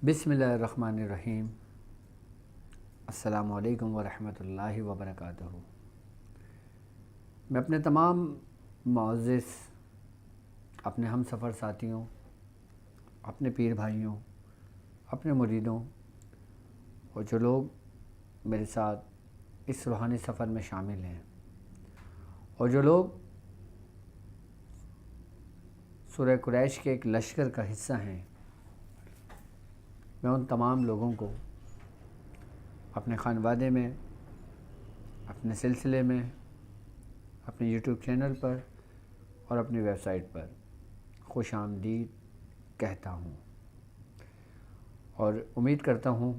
بسم اللہ الرحمن الرحیم۔ السلام علیکم ورحمۃ اللہ وبرکاتہ۔ میں اپنے تمام معزز اپنے ہم سفر ساتھیوں، اپنے پیر بھائیوں، اپنے مریدوں اور جو لوگ میرے ساتھ اس روحانی سفر میں شامل ہیں اور جو لوگ سورہ قریش کے ایک لشکر کا حصہ ہیں، میں ان تمام لوگوں کو اپنے خانوادے میں، اپنے سلسلے میں، اپنے یوٹیوب چینل پر اور اپنی ویب سائٹ پر خوش آمدید کہتا ہوں اور امید کرتا ہوں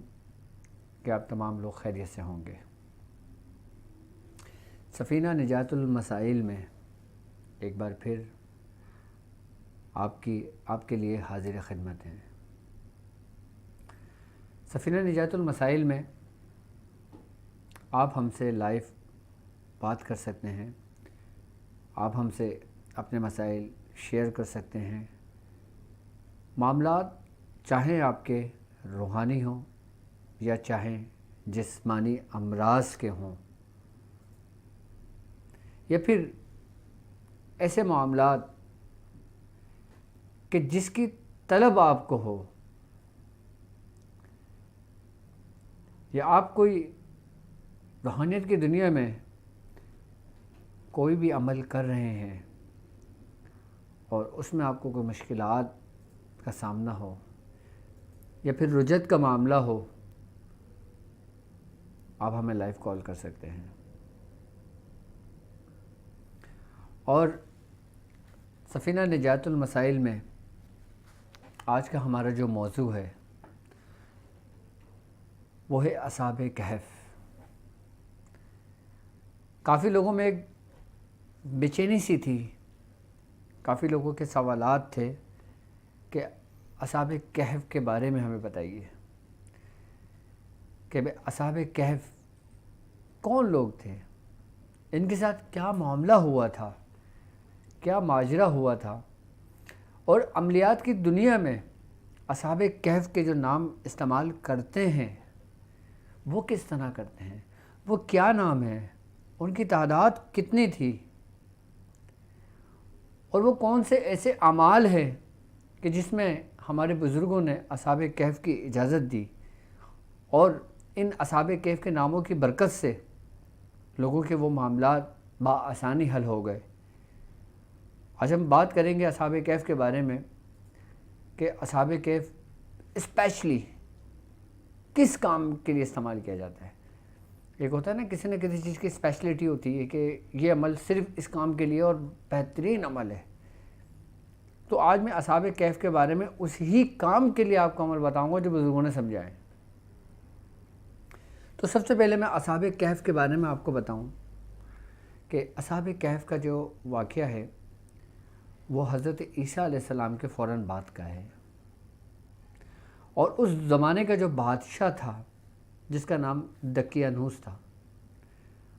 کہ آپ تمام لوگ خیریت سے ہوں گے۔ سفینہ نجات المسائل میں ایک بار پھر آپ کے لیے حاضر خدمت ہیں۔ سفینہ نجات المسائل میں آپ ہم سے لائیو بات کر سکتے ہیں، آپ ہم سے اپنے مسائل شیئر کر سکتے ہیں۔ معاملات چاہیں آپ کے روحانی ہوں یا چاہیں جسمانی امراض کے ہوں یا پھر ایسے معاملات کہ جس کی طلب آپ کو ہو یا آپ کوئی روحانیت کی دنیا میں کوئی بھی عمل کر رہے ہیں اور اس میں آپ کو کوئی مشکلات کا سامنا ہو یا پھر رجعت کا معاملہ ہو، آپ ہمیں لائیو کال کر سکتے ہیں۔ اور سفینہ نجات المسائل میں آج کا ہمارا جو موضوع ہے وہ ہے اصحاب کہف۔ کافی لوگوں میں ایک بے چینی سی تھی، کافی لوگوں کے سوالات تھے کہ اصحاب کہف کے بارے میں ہمیں بتائیے کہ اصحاب کہف کون لوگ تھے، ان کے ساتھ کیا معاملہ ہوا تھا، کیا ماجرا ہوا تھا، اور عملیات کی دنیا میں اصحاب کہف کے جو نام استعمال کرتے ہیں وہ کس طرح کرتے ہیں، وہ کیا نام ہے، ان کی تعداد کتنی تھی، اور وہ کون سے ایسے اعمال ہیں کہ جس میں ہمارے بزرگوں نے اصحاب کہف کی اجازت دی اور ان اصحاب کہف کے ناموں کی برکت سے لوگوں کے وہ معاملات بآسانی حل ہو گئے۔ آج ہم بات کریں گے اصحاب کہف کے بارے میں کہ اصحاب کہف اسپیشلی کس کام کے لیے استعمال کیا جاتا ہے۔ ایک ہوتا ہے نا، کسی نہ کسی چیز کی اسپیشلٹی ہوتی ہے کہ یہ عمل صرف اس کام کے لیے اور بہترین عمل ہے۔ تو آج میں اصحاب کہف کے بارے میں اس ہی کام کے لیے آپ کو عمل بتاؤں گا جو بزرگوں نے سمجھائے۔ تو سب سے پہلے میں اصحاب کہف کے بارے میں آپ کو بتاؤں کہ اصحاب کہف کا جو واقعہ ہے وہ حضرت عیسیٰ علیہ السلام کے فوراً بعد کا ہے، اور اس زمانے کا جو بادشاہ تھا جس کا نام دقیانوس تھا۔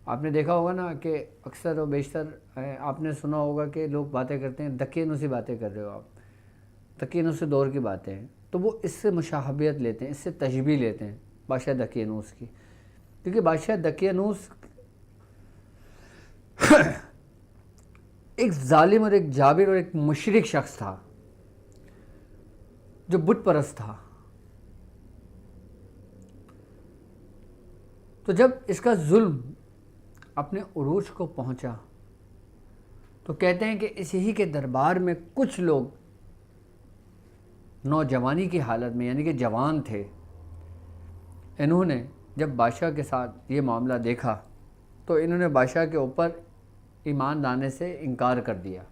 آپ نے دیکھا ہوگا نا کہ اکثر و بیشتر آپ نے سنا ہوگا کہ لوگ باتیں کرتے ہیں دقیانوسی باتیں کر رہے ہو آپ، دقیانوسی دور کی باتیں ہیں، تو وہ اس سے مشابہت لیتے ہیں، اس سے تشبیہ لیتے ہیں بادشاہ دقیانوس کی، کیونکہ بادشاہ دقیانوس ایک ظالم اور ایک جابر اور ایک مشرک شخص تھا جو بت پرست تھا۔ تو جب اس کا ظلم اپنے عروج کو پہنچا تو کہتے ہیں کہ اسی کے دربار میں کچھ لوگ نوجوانی کی حالت میں، یعنی کہ جوان تھے، انہوں نے جب بادشاہ کے ساتھ یہ معاملہ دیکھا تو انہوں نے بادشاہ کے اوپر ایمان لانے سے انکار کر دیا۔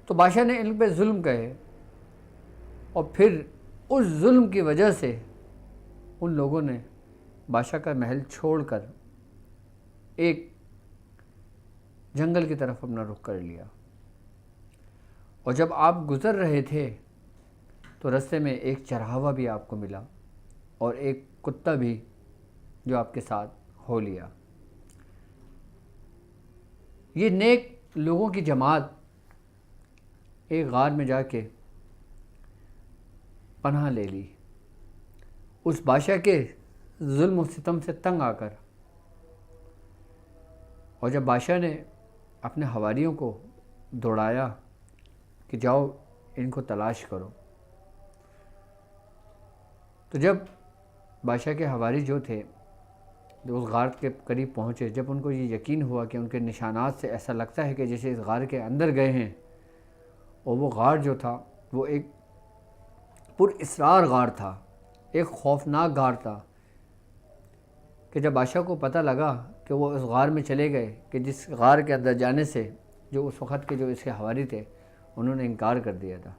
تو بادشاہ نے ان پہ ظلم کہے اور پھر اس ظلم کی وجہ سے ان لوگوں نے بادشاہ کا محل چھوڑ کر ایک جنگل کی طرف اپنا رخ کر لیا، اور جب آپ گزر رہے تھے تو رستے میں ایک چرواہا بھی آپ کو ملا اور ایک کتا بھی جو آپ کے ساتھ ہو لیا۔ یہ نیک لوگوں کی جماعت ایک غار میں جا کے پناہ لے لی اس بادشاہ کے ظلم و ستم سے تنگ آ کر۔ اور جب بادشاہ نے اپنے حواریوں کو دوڑایا کہ جاؤ ان کو تلاش کرو، تو جب بادشاہ کے حواری جو تھے جو اس غار کے قریب پہنچے، جب ان کو یہ یقین ہوا کہ ان کے نشانات سے ایسا لگتا ہے کہ جیسے اس غار کے اندر گئے ہیں، اور وہ غار جو تھا وہ ایک پر اسرار غار تھا، ایک خوفناک غار تھا، کہ جب بادشاہ کو پتہ لگا کہ وہ اس غار میں چلے گئے، کہ جس غار کے اندر جانے سے جو اس وقت کے جو اس کے حواری تھے انہوں نے انکار کر دیا تھا،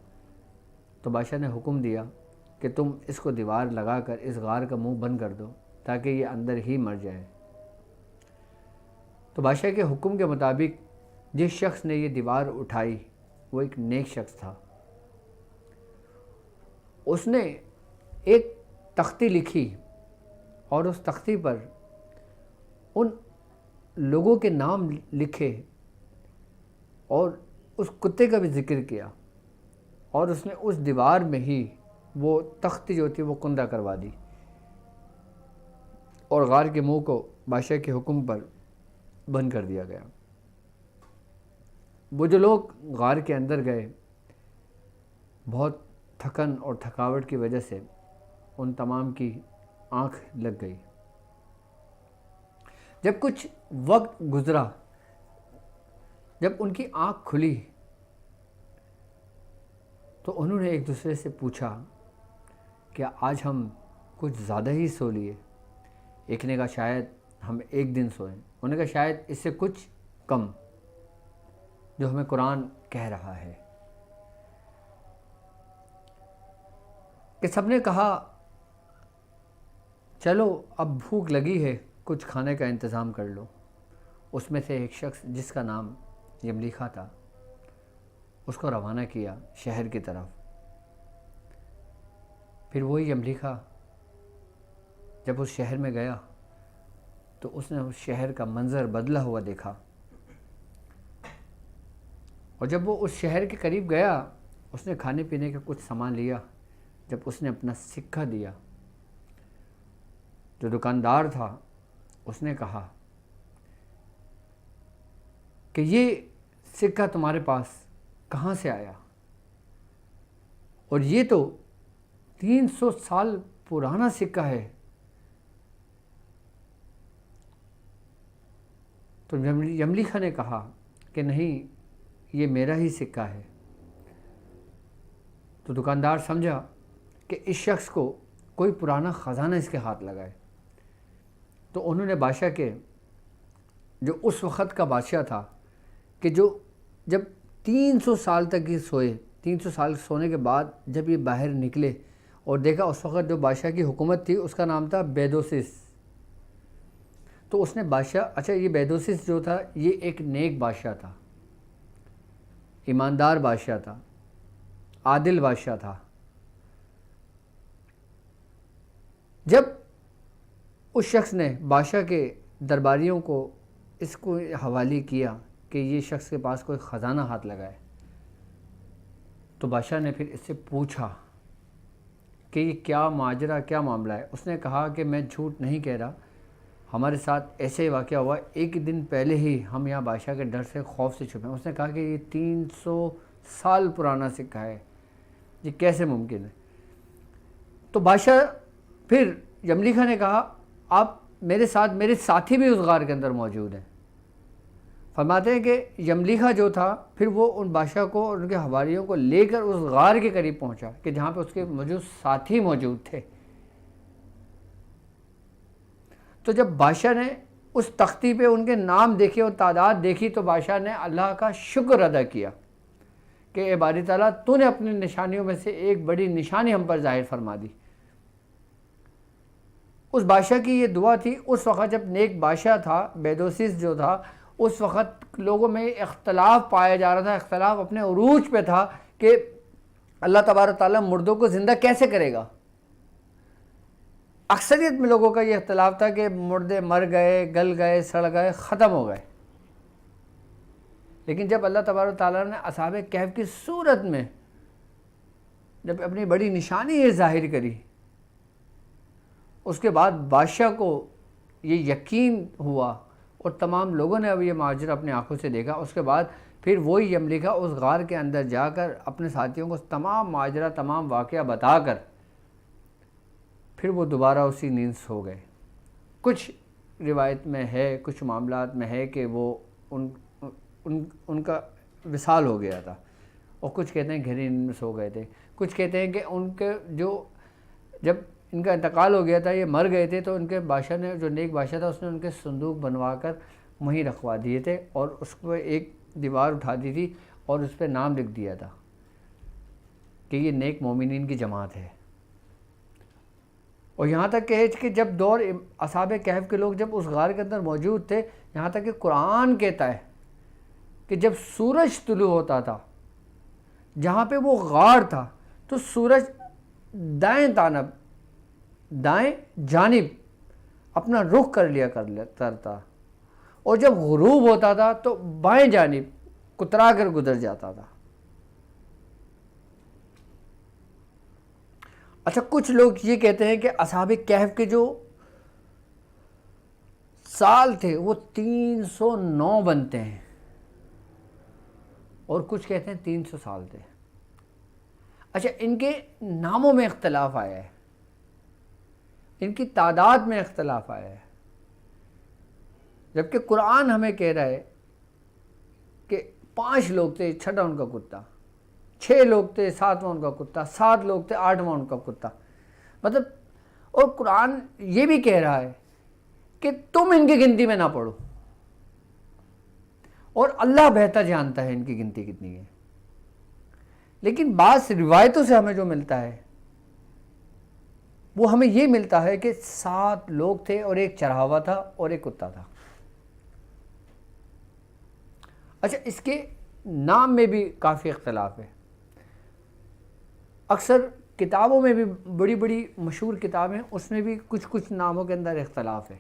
تو بادشاہ نے حکم دیا کہ تم اس کو دیوار لگا کر اس غار کا منہ بند کر دو تاکہ یہ اندر ہی مر جائے۔ تو بادشاہ کے حکم کے مطابق جس شخص نے یہ دیوار اٹھائی وہ ایک نیک شخص تھا۔ اس نے ایک تختی لکھی اور اس تختی پر ان لوگوں کے نام لکھے اور اس کتے کا بھی ذکر کیا، اور اس نے اس دیوار میں ہی وہ تختی جو تھی وہ کندہ کروا دی، اور غار کے منہ کو بادشاہ کے حکم پر بند کر دیا گیا۔ وہ جو لوگ غار کے اندر گئے، بہت تھکن اور تھکاوٹ کی وجہ سے ان تمام کی آنکھ لگ گئی۔ جب کچھ وقت گزرا، جب ان کی آنکھ کھلی تو انہوں نے ایک دوسرے سے پوچھا کہ آج ہم کچھ زیادہ ہی سو لیے۔ ایک نے کہا شاید ہم ایک دن سوئیں، انہوں نے کہا شاید اس سے کچھ کم، جو ہمیں قرآن کہہ رہا ہے۔ کہ سب نے کہا چلو اب بھوک لگی ہے، کچھ کھانے کا انتظام کر لو۔ اس میں سے ایک شخص جس کا نام یملیکھا تھا، اس کو روانہ کیا شہر کی طرف۔ پھر وہی یملیکھا جب اس شہر میں گیا تو اس نے اس شہر کا منظر بدلا ہوا دیکھا، اور جب وہ اس شہر کے قریب گیا اس نے کھانے پینے کا کچھ سامان لیا۔ جب اس نے اپنا سکہ دیا، جو دکاندار تھا اس نے کہا کہ یہ سکہ تمہارے پاس کہاں سے آیا؟ اور یہ تو 300 سال پرانا سکہ ہے۔ تو یملیکھا نے کہا کہ نہیں، یہ میرا ہی سکہ ہے۔ تو دکاندار سمجھا کہ اس شخص کو کوئی پرانا خزانہ اس کے ہاتھ لگا ہے، تو انہوں نے بادشاہ کے جو اس وقت کا بادشاہ تھا، کہ جو جب 300 سال تک یہ سوئے، 300 سال سونے کے بعد جب یہ باہر نکلے اور دیکھا، اس وقت جو بادشاہ کی حکومت تھی اس کا نام تھا بیدوسس۔ تو اس نے بادشاہ، اچھا یہ بیدوسس جو تھا یہ ایک نیک بادشاہ تھا، ایماندار بادشاہ تھا، عادل بادشاہ تھا۔ جب اس شخص نے بادشاہ کے درباریوں کو اس کو حوالے کیا کہ یہ شخص کے پاس کوئی خزانہ ہاتھ لگا ہے، تو بادشاہ نے پھر اس سے پوچھا کہ یہ کیا ماجرا، کیا معاملہ ہے؟ اس نے کہا کہ میں جھوٹ نہیں کہہ رہا، ہمارے ساتھ ایسے ہی واقعہ ہوا، ایک دن پہلے ہی ہم یہاں بادشاہ کے ڈر سے، خوف سے چھپے ہیں۔ اس نے کہا کہ یہ 300 سال پرانا سکہ ہے، یہ کیسے ممکن ہے؟ تو بادشاہ، پھر یملیکھا نے کہا آپ میرے ساتھ، میرے ساتھی بھی اس غار کے اندر موجود ہیں۔ فرماتے ہیں کہ یملیکھا جو تھا پھر وہ ان بادشاہ کو اور ان کے حواریوں کو لے کر اس غار کے قریب پہنچا کہ جہاں پہ اس کے موجود ساتھی موجود تھے۔ تو جب بادشاہ نے اس تختی پہ ان کے نام دیکھے اور تعداد دیکھی تو بادشاہ نے اللہ کا شکر ادا کیا کہ اے باری تعالیٰ تو نے اپنی نشانیوں میں سے ایک بڑی نشانی ہم پر ظاہر فرما دی۔ اس بادشاہ کی یہ دعا تھی۔ اس وقت جب نیک بادشاہ تھا، بیدوسس جو تھا، اس وقت لوگوں میں اختلاف پایا جا رہا تھا، اختلاف اپنے عروج پہ تھا کہ اللہ تبارک تعالیٰ مردوں کو زندہ کیسے کرے گا۔ اکثریت میں لوگوں کا یہ اختلاف تھا کہ مردے مر گئے، گل گئے، سڑ گئے، ختم ہو گئے۔ لیکن جب اللہ تبارک تعالیٰ نے اصحاب کہف کی صورت میں جب اپنی بڑی نشانی یہ ظاہر کری، اس کے بعد بادشاہ کو یہ یقین ہوا اور تمام لوگوں نے اب یہ ماجرا اپنے آنکھوں سے دیکھا، اس کے بعد پھر وہی یملیکا اس غار کے اندر جا کر اپنے ساتھیوں کو تمام ماجرا، تمام واقعہ بتا کر پھر وہ دوبارہ اسی نیند سو گئے۔ کچھ روایت میں ہے، کچھ معاملات میں ہے کہ وہ ان کا وصال ہو گیا تھا، اور کچھ کہتے ہیں گہری نیند میں سو گئے تھے، کچھ کہتے ہیں کہ ان کے جب ان کا انتقال ہو گیا تھا، یہ مر گئے تھے، تو ان کے بادشاہ نے، جو نیک بادشاہ تھا، اس نے ان کے صندوق بنوا کر وہیں رکھوا دیے تھے، اور اس کو ایک دیوار اٹھا دی تھی اور اس پہ نام لکھ دیا تھا کہ یہ نیک مومنین کی جماعت ہے۔ اور یہاں تک کہ جب دور اصحاب کہف کے لوگ جب اس غار کے اندر موجود تھے، یہاں تک کہ قرآن کہتا ہے کہ جب سورج طلوع ہوتا تھا جہاں پہ وہ غار تھا، تو سورج دائیں جانب اپنا رخ کر لیا کرتا، اور جب غروب ہوتا تھا تو بائیں جانب کترا کر گزر جاتا تھا۔ اچھا، کچھ لوگ یہ کہتے ہیں کہ اصحاب کہف کے جو سال تھے وہ 309 بنتے ہیں، اور کچھ کہتے ہیں 300 سال تھے۔ اچھا، ان کے ناموں میں اختلاف آیا ہے، ان کی تعداد میں اختلاف آیا ہے، جبکہ قرآن ہمیں کہہ رہا ہے کہ 5 لوگ تھے، 6واں ان کا کتا، 6 لوگ تھے، 7واں ان کا کتا، 7 لوگ تھے، 8واں ان کا کتا، مطلب، اور قرآن یہ بھی کہہ رہا ہے کہ تم ان کی گنتی میں نہ پڑھو، اور اللہ بہتر جانتا ہے ان کی گنتی کتنی ہے۔ لیکن بعض روایتوں سے ہمیں جو ملتا ہے وہ ہمیں یہ ملتا ہے کہ 7 لوگ تھے، اور ایک چرواہا تھا اور ایک کتا تھا۔ اچھا، اس کے نام میں بھی کافی اختلاف ہے، اکثر کتابوں میں بھی، بڑی بڑی مشہور کتابیں، اس میں بھی کچھ ناموں کے اندر اختلاف ہے،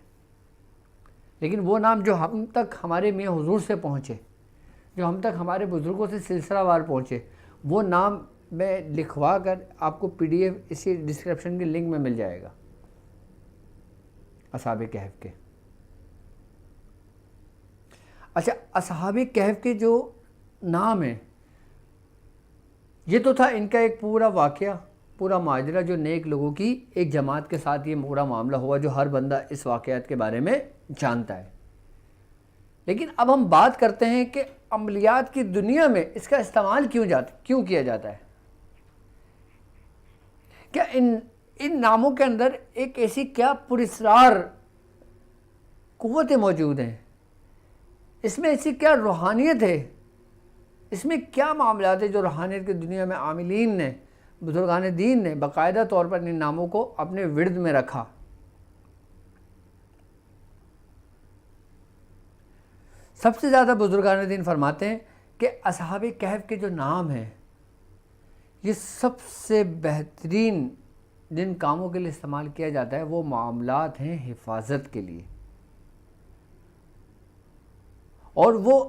لیکن وہ نام جو ہم تک ہمارے میاں حضور سے پہنچے، جو ہم تک ہمارے بزرگوں سے سلسلہ وار پہنچے، وہ نام میں لکھوا کر آپ کو PDF اسی ڈسکرپشن کے لنک میں مل جائے گا، اصحاب کہف کے۔ اچھا، اصحاب کہف کے جو نام ہیں، یہ تو تھا ان کا ایک پورا واقعہ، پورا ماجرا، جو نیک لوگوں کی ایک جماعت کے ساتھ یہ پورا معاملہ ہوا، جو ہر بندہ اس واقعات کے بارے میں جانتا ہے۔ لیکن اب ہم بات کرتے ہیں کہ عملیات کی دنیا میں اس کا استعمال کیوں کیا جاتا ہے؟ کیا ان ناموں کے اندر ایک ایسی کیا پراسرار قوتیں موجود ہیں؟ اس میں ایسی کیا روحانیت ہے؟ اس میں کیا معاملات ہیں جو روحانیت کی دنیا میں عاملین نے، بزرگان دین نے باقاعدہ طور پر ان ناموں کو اپنے ورد میں رکھا؟ سب سے زیادہ بزرگان دین فرماتے ہیں کہ اصحاب کہف کے جو نام ہیں، یہ سب سے بہترین جن کاموں کے لیے استعمال کیا جاتا ہے وہ معاملات ہیں حفاظت کے لیے، اور وہ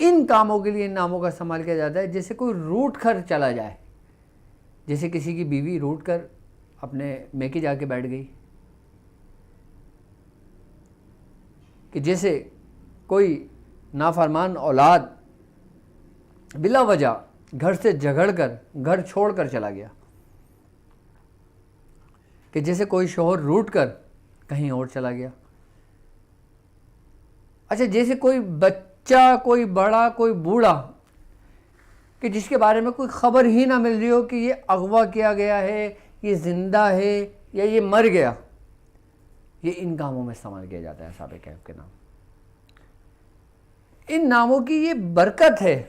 ان کاموں کے لیے ان ناموں کا استعمال کیا جاتا ہے جیسے کوئی روٹ کر چلا جائے، جیسے کسی کی بیوی روٹ کر اپنے میکے جا کے بیٹھ گئی، کہ جیسے کوئی نافرمان اولاد بلا وجہ گھر سے جھگڑ کر گھر چھوڑ کر چلا گیا، کہ جیسے کوئی شوہر روٹ کر کہیں اور چلا گیا۔ اچھا، جیسے کوئی بچہ، کوئی بڑا، کوئی بوڑھا، کہ جس کے بارے میں کوئی خبر ہی نہ مل رہی ہو کہ یہ اغوا کیا گیا ہے، یہ زندہ ہے یا یہ مر گیا، یہ ان کاموں میں استعمال کیا جاتا ہے اصحاب کہف کے نام۔ ان ناموں کی یہ برکت ہے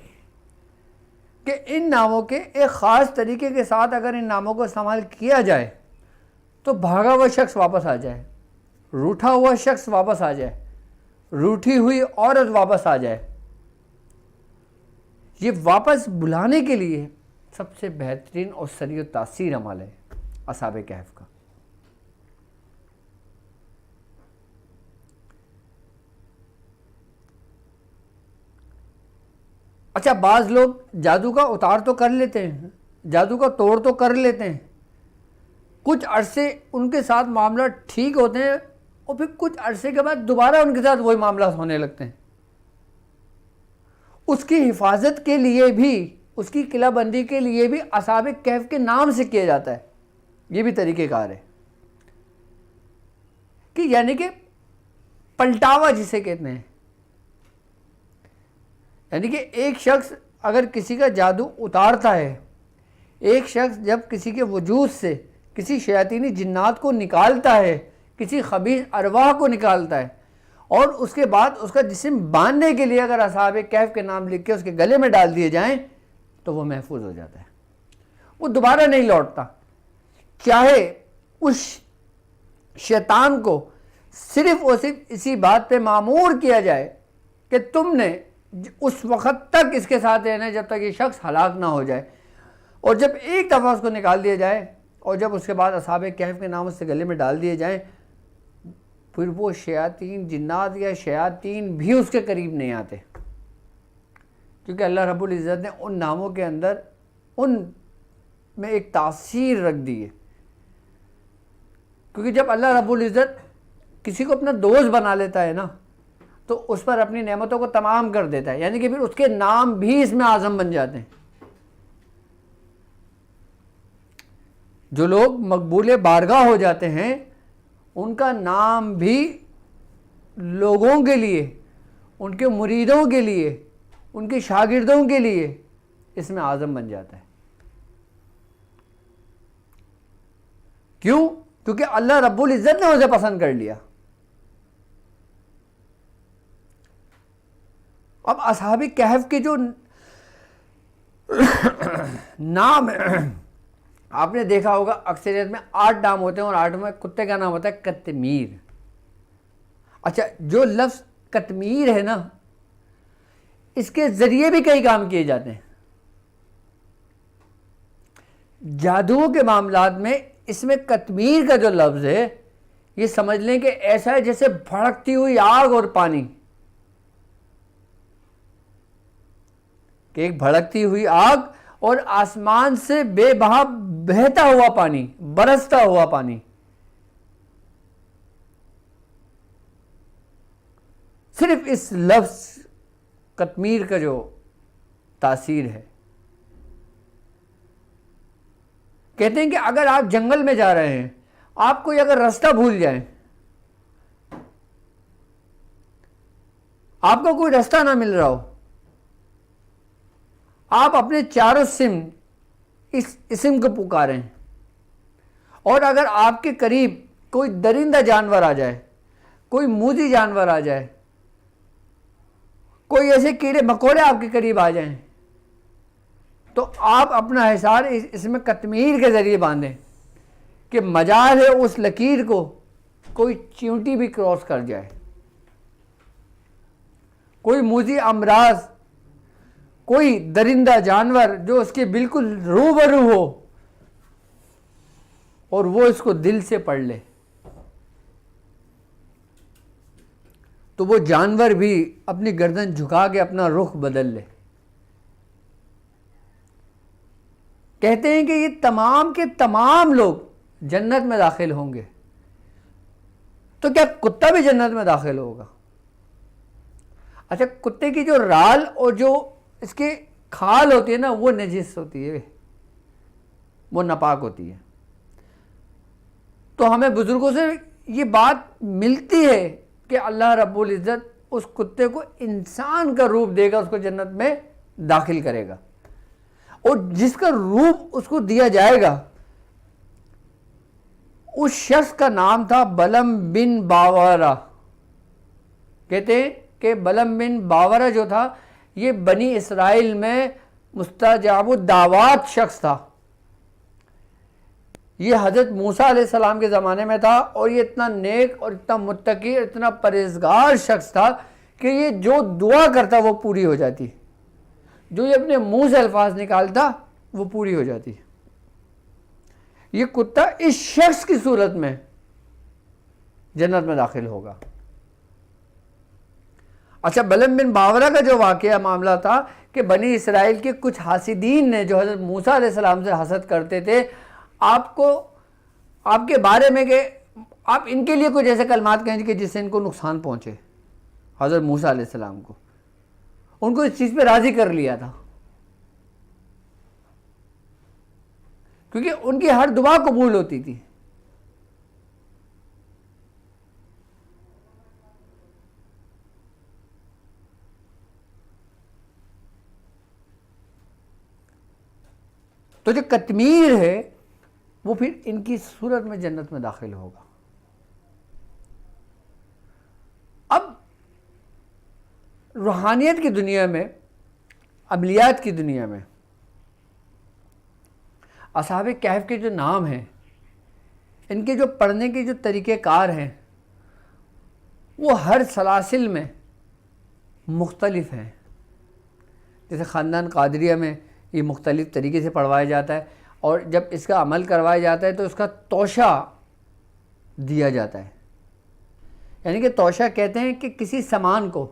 کہ ان ناموں کے ایک خاص طریقے کے ساتھ اگر ان ناموں کو استعمال کیا جائے تو بھاگا ہوا شخص واپس آ جائے، روٹھا ہوا شخص واپس آ جائے، روٹھی ہوئی عورت واپس آ جائے۔ یہ واپس بلانے کے لیے سب سے بہترین اور سریع و تاثیر عمل ہے اصحاب کہف کا۔ اچھا، بعض لوگ جادو کا اتار تو کر لیتے ہیں، جادو کا توڑ تو کر لیتے ہیں، کچھ عرصے ان کے ساتھ معاملہ ٹھیک ہوتے ہیں اور پھر کچھ عرصے کے بعد دوبارہ ان کے ساتھ وہی معاملات ہونے لگتے ہیں۔ اس کی حفاظت کے لیے بھی، اس کی قلعہ بندی کے لیے بھی اصحاب کہف کے نام سے کیا جاتا ہے۔ یہ بھی طریقہ کار ہے کہ یعنی کہ پلٹاوا جسے کہتے ہیں، یعنی کہ ایک شخص اگر کسی کا جادو اتارتا ہے، ایک شخص جب کسی کے وجود سے کسی شیاطینی جنات کو نکالتا ہے، کسی خبیث ارواح کو نکالتا ہے، اور اس کے بعد اس کا جسم باندھنے کے لیے اگر اصحاب کہف کے نام لکھ کے اس کے گلے میں ڈال دیے جائیں تو وہ محفوظ ہو جاتا ہے، وہ دوبارہ نہیں لوٹتا۔ چاہے اس شیطان کو صرف اور صرف اسی بات پہ معمور کیا جائے کہ تم نے اس وقت تک اس کے ساتھ رہنا ہے جب تک یہ شخص ہلاک نہ ہو جائے، اور جب ایک دفعہ اس کو نکال دیا جائے اور جب اس کے بعد اصحاب کہف کے نام اس سے گلے میں ڈال دیے جائیں، پھر وہ شیاطین جنات یا شیاطین بھی اس کے قریب نہیں آتے، کیونکہ اللہ رب العزت نے ان ناموں کے اندر ان میں ایک تاثیر رکھ دی ہے۔ کیونکہ جب اللہ رب العزت کسی کو اپنا دوست بنا لیتا ہے نا تو اس پر اپنی نعمتوں کو تمام کر دیتا ہے، یعنی کہ پھر اس کے نام بھی اس میں اعظم بن جاتے ہیں۔ جو لوگ مقبول بارگاہ ہو جاتے ہیں ان کا نام بھی لوگوں کے لیے، ان کے مریدوں کے لیے، ان کے شاگردوں کے لیے اس میں اعظم بن جاتا ہے۔ کیوں؟ کیونکہ اللہ رب العزت نے اسے پسند کر لیا۔ اب اصحاب کہف کے جو نام آپ نے دیکھا ہوگا اکثریت میں 8 نام ہوتے ہیں، اور 8 میں کتے کا نام ہوتا ہے قطمیر۔ اچھا، جو لفظ قطمیر ہے نا، اس کے ذریعے بھی کئی کام کیے جاتے ہیں۔ جادو کے معاملات میں اس میں قطمیر کا جو لفظ ہے یہ سمجھ لیں کہ ایسا ہے جیسے بھڑکتی ہوئی آگ اور پانی، کہ ایک بھڑکتی ہوئی آگ اور آسمان سے بے بہا بہتا ہوا پانی، برستا ہوا پانی۔ صرف اس لفظ قطمیر کا جو تاثیر ہے، کہتے ہیں کہ اگر آپ جنگل میں جا رہے ہیں، آپ کوئی اگر راستہ بھول جائیں، آپ کو کوئی راستہ نہ مل رہا ہو، آپ اپنے چاروں سمت اس اسم کو پکاریں، اور اگر آپ کے قریب کوئی درندہ جانور آ جائے، کوئی موذی جانور آ جائے، کوئی ایسے کیڑے مکوڑے آپ کے قریب آ جائیں، تو آپ اپنا حصار اس میں قطمیر کے ذریعے باندھیں کہ مجال ہے اس لکیر کو کوئی چیونٹی بھی کراس کر جائے، کوئی موذی امراض، کوئی درندہ جانور جو اس کے بالکل روبرو ہو اور وہ اس کو دل سے پڑھ لے، تو وہ جانور بھی اپنی گردن جھکا کے اپنا رخ بدل لے۔ کہتے ہیں کہ یہ تمام کے تمام لوگ جنت میں داخل ہوں گے، تو کیا کتا بھی جنت میں داخل ہوگا؟ اچھا، کتے کی جو رال اور جو اس کی کھال ہوتی ہے نا، وہ نجس ہوتی ہے، وہ ناپاک ہوتی ہے۔ تو ہمیں بزرگوں سے یہ بات ملتی ہے کہ اللہ رب العزت اس کتے کو انسان کا روپ دے گا، اس کو جنت میں داخل کرے گا، اور جس کا روپ اس کو دیا جائے گا اس شخص کا نام تھا بلم بن باورہ۔ کہتے ہیں کہ بلم بن باورہ جو تھا یہ بنی اسرائیل میں مستجاب الدعوات شخص تھا۔ یہ حضرت موسیٰ علیہ السلام کے زمانے میں تھا، اور یہ اتنا نیک اور اتنا متقی، اتنا پرہیزگار شخص تھا کہ یہ جو دعا کرتا وہ پوری ہو جاتی، جو یہ اپنے منہ سے الفاظ نکالتا وہ پوری ہو جاتی۔ یہ کتا اس شخص کی صورت میں جنت میں داخل ہوگا۔ اچھا، بلعم بن باورہ کا جو واقعہ معاملہ تھا کہ بنی اسرائیل کے کچھ حاسدین نے جو حضرت موسیٰ علیہ السلام سے حسد کرتے تھے آپ کے بارے میں کہ آپ ان کے لیے کچھ ایسے کلمات کہیں کہ جس سے ان کو نقصان پہنچے، حضرت موسیٰ علیہ السلام کو ان کو اس چیز پہ راضی کر لیا تھا، کیونکہ ان کی ہر دعا قبول ہوتی تھی۔ تو جو قطمیر ہے وہ پھر ان کی صورت میں جنت میں داخل ہوگا۔ اب روحانیت کی دنیا میں، عملیات کی دنیا میں اصحاب کہف کے جو نام ہیں، ان کے جو پڑھنے کے جو طریقہ کار ہیں وہ ہر سلاسل میں مختلف ہیں۔ جیسے خاندان قادریہ میں یہ مختلف طریقے سے پڑھوایا جاتا ہے، اور جب اس کا عمل کروایا جاتا ہے تو اس کا توشہ دیا جاتا ہے۔ یعنی کہ توشہ کہتے ہیں کہ کسی سامان کو،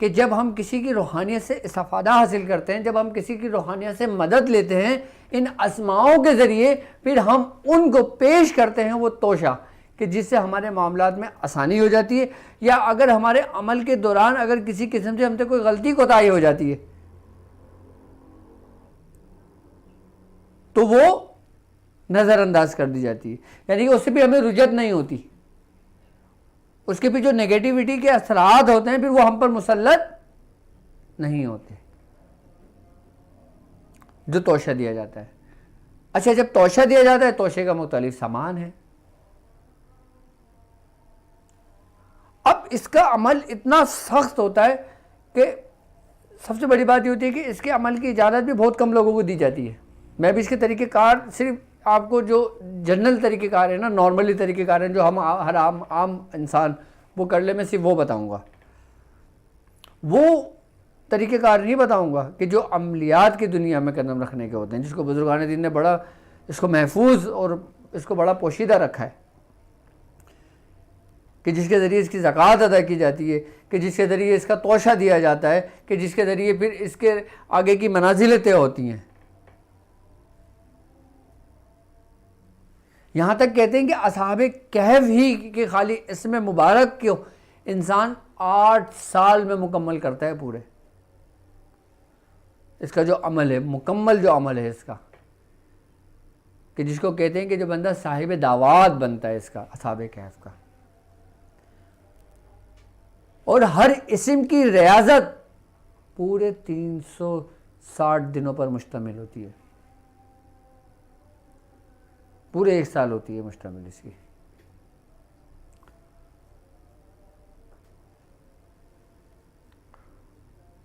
کہ جب ہم کسی کی روحانیت سے استفادہ حاصل کرتے ہیں، جب ہم کسی کی روحانیت سے مدد لیتے ہیں ان اسماؤں کے ذریعے، پھر ہم ان کو پیش کرتے ہیں وہ توشہ، کہ جس سے ہمارے معاملات میں آسانی ہو جاتی ہے، یا اگر ہمارے عمل کے دوران اگر کسی قسم سے ہم سے کوئی غلطی کوتاہی ہو جاتی ہے تو وہ نظر انداز کر دی جاتی ہے، یعنی کہ اس سے بھی ہمیں رجعت نہیں ہوتی، اس کے بھی جو نیگیٹیوٹی کے اثرات ہوتے ہیں پھر وہ ہم پر مسلط نہیں ہوتے، جو توشہ دیا جاتا ہے۔ اچھا، جب توشہ دیا جاتا ہے، توشے کا مختلف سامان ہے۔ اب اس کا عمل اتنا سخت ہوتا ہے کہ سب سے بڑی بات یہ ہوتی ہے کہ اس کے عمل کی اجازت بھی بہت کم لوگوں کو دی جاتی ہے۔ میں بھی اس کے طریقہ کار صرف آپ کو جو جنرل طریقہ کار ہے نا، نارملی طریقہ کار ہیں جو ہم ہر عام انسان وہ کر لے، میں صرف وہ بتاؤں گا، وہ طریقہ کار نہیں بتاؤں گا کہ جو عملیات کی دنیا میں قدم رکھنے کے ہوتے ہیں، جس کو بزرگان دین نے بڑا اس کو محفوظ اور اس کو بڑا پوشیدہ رکھا ہے، کہ جس کے ذریعے اس کی زکوٰۃ ادا کی جاتی ہے، کہ جس کے ذریعے اس کا توشہ دیا جاتا ہے، کہ جس کے ذریعے پھر اس کے آگے کی منازلیں طے ہوتی ہیں۔ یہاں تک کہتے ہیں کہ اصحاب کہف ہی کہ خالی اسم مبارک کو انسان 8 سال میں مکمل کرتا ہے پورے، اس کا جو عمل ہے، مکمل جو عمل ہے اس کا، کہ جس کو کہتے ہیں کہ جو بندہ صاحب دعوات بنتا ہے اس کا، اصحاب کہف کا، اور ہر اسم کی ریاضت پورے 360 دنوں پر مشتمل ہوتی ہے، پورے 1 سال ہوتی ہے مشتمل اس کی۔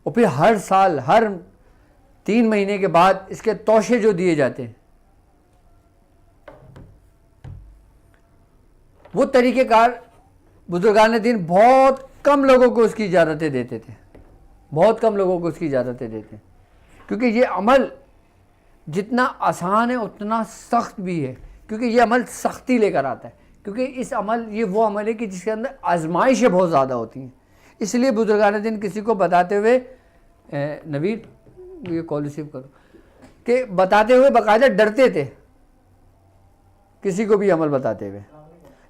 اور پھر ہر سال، ہر 3 مہینے کے بعد اس کے توشے جو دیے جاتے ہیں، وہ طریقہ کار بزرگان دین بہت کم لوگوں کو اس کی اجازتیں دیتے تھے، بہت کم لوگوں کو اس کی اجازتیں دیتے ہیں، کیونکہ یہ عمل جتنا آسان ہے اتنا سخت بھی ہے، کیونکہ یہ عمل سختی لے کر آتا ہے، کیونکہ یہ وہ عمل ہے کہ جس کے اندر آزمائشیں بہت زیادہ ہوتی ہیں۔ اس لیے بزرگان دین کسی کو بتاتے ہوئے، نوید یہ کال ریسیو کرو، کہ بتاتے ہوئے باقاعدہ ڈرتے تھے کسی کو بھی عمل بتاتے ہوئے،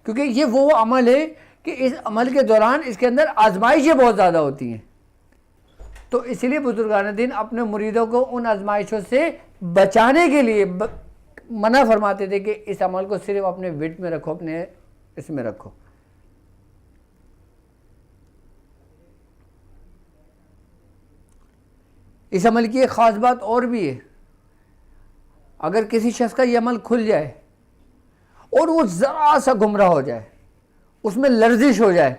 کیونکہ یہ وہ عمل ہے کہ اس عمل کے دوران اس کے اندر آزمائشیں بہت زیادہ ہوتی ہیں، تو اس لیے بزرگان دین اپنے مریدوں کو ان آزمائشوں سے بچانے کے لیے منع فرماتے تھے کہ اس عمل کو صرف اپنے وٹ میں رکھو، اپنے اس میں رکھو۔ اس عمل کی ایک خاص بات اور بھی ہے، اگر کسی شخص کا یہ عمل کھل جائے اور وہ ذرا سا گمراہ ہو جائے، اس میں لرزش ہو جائے،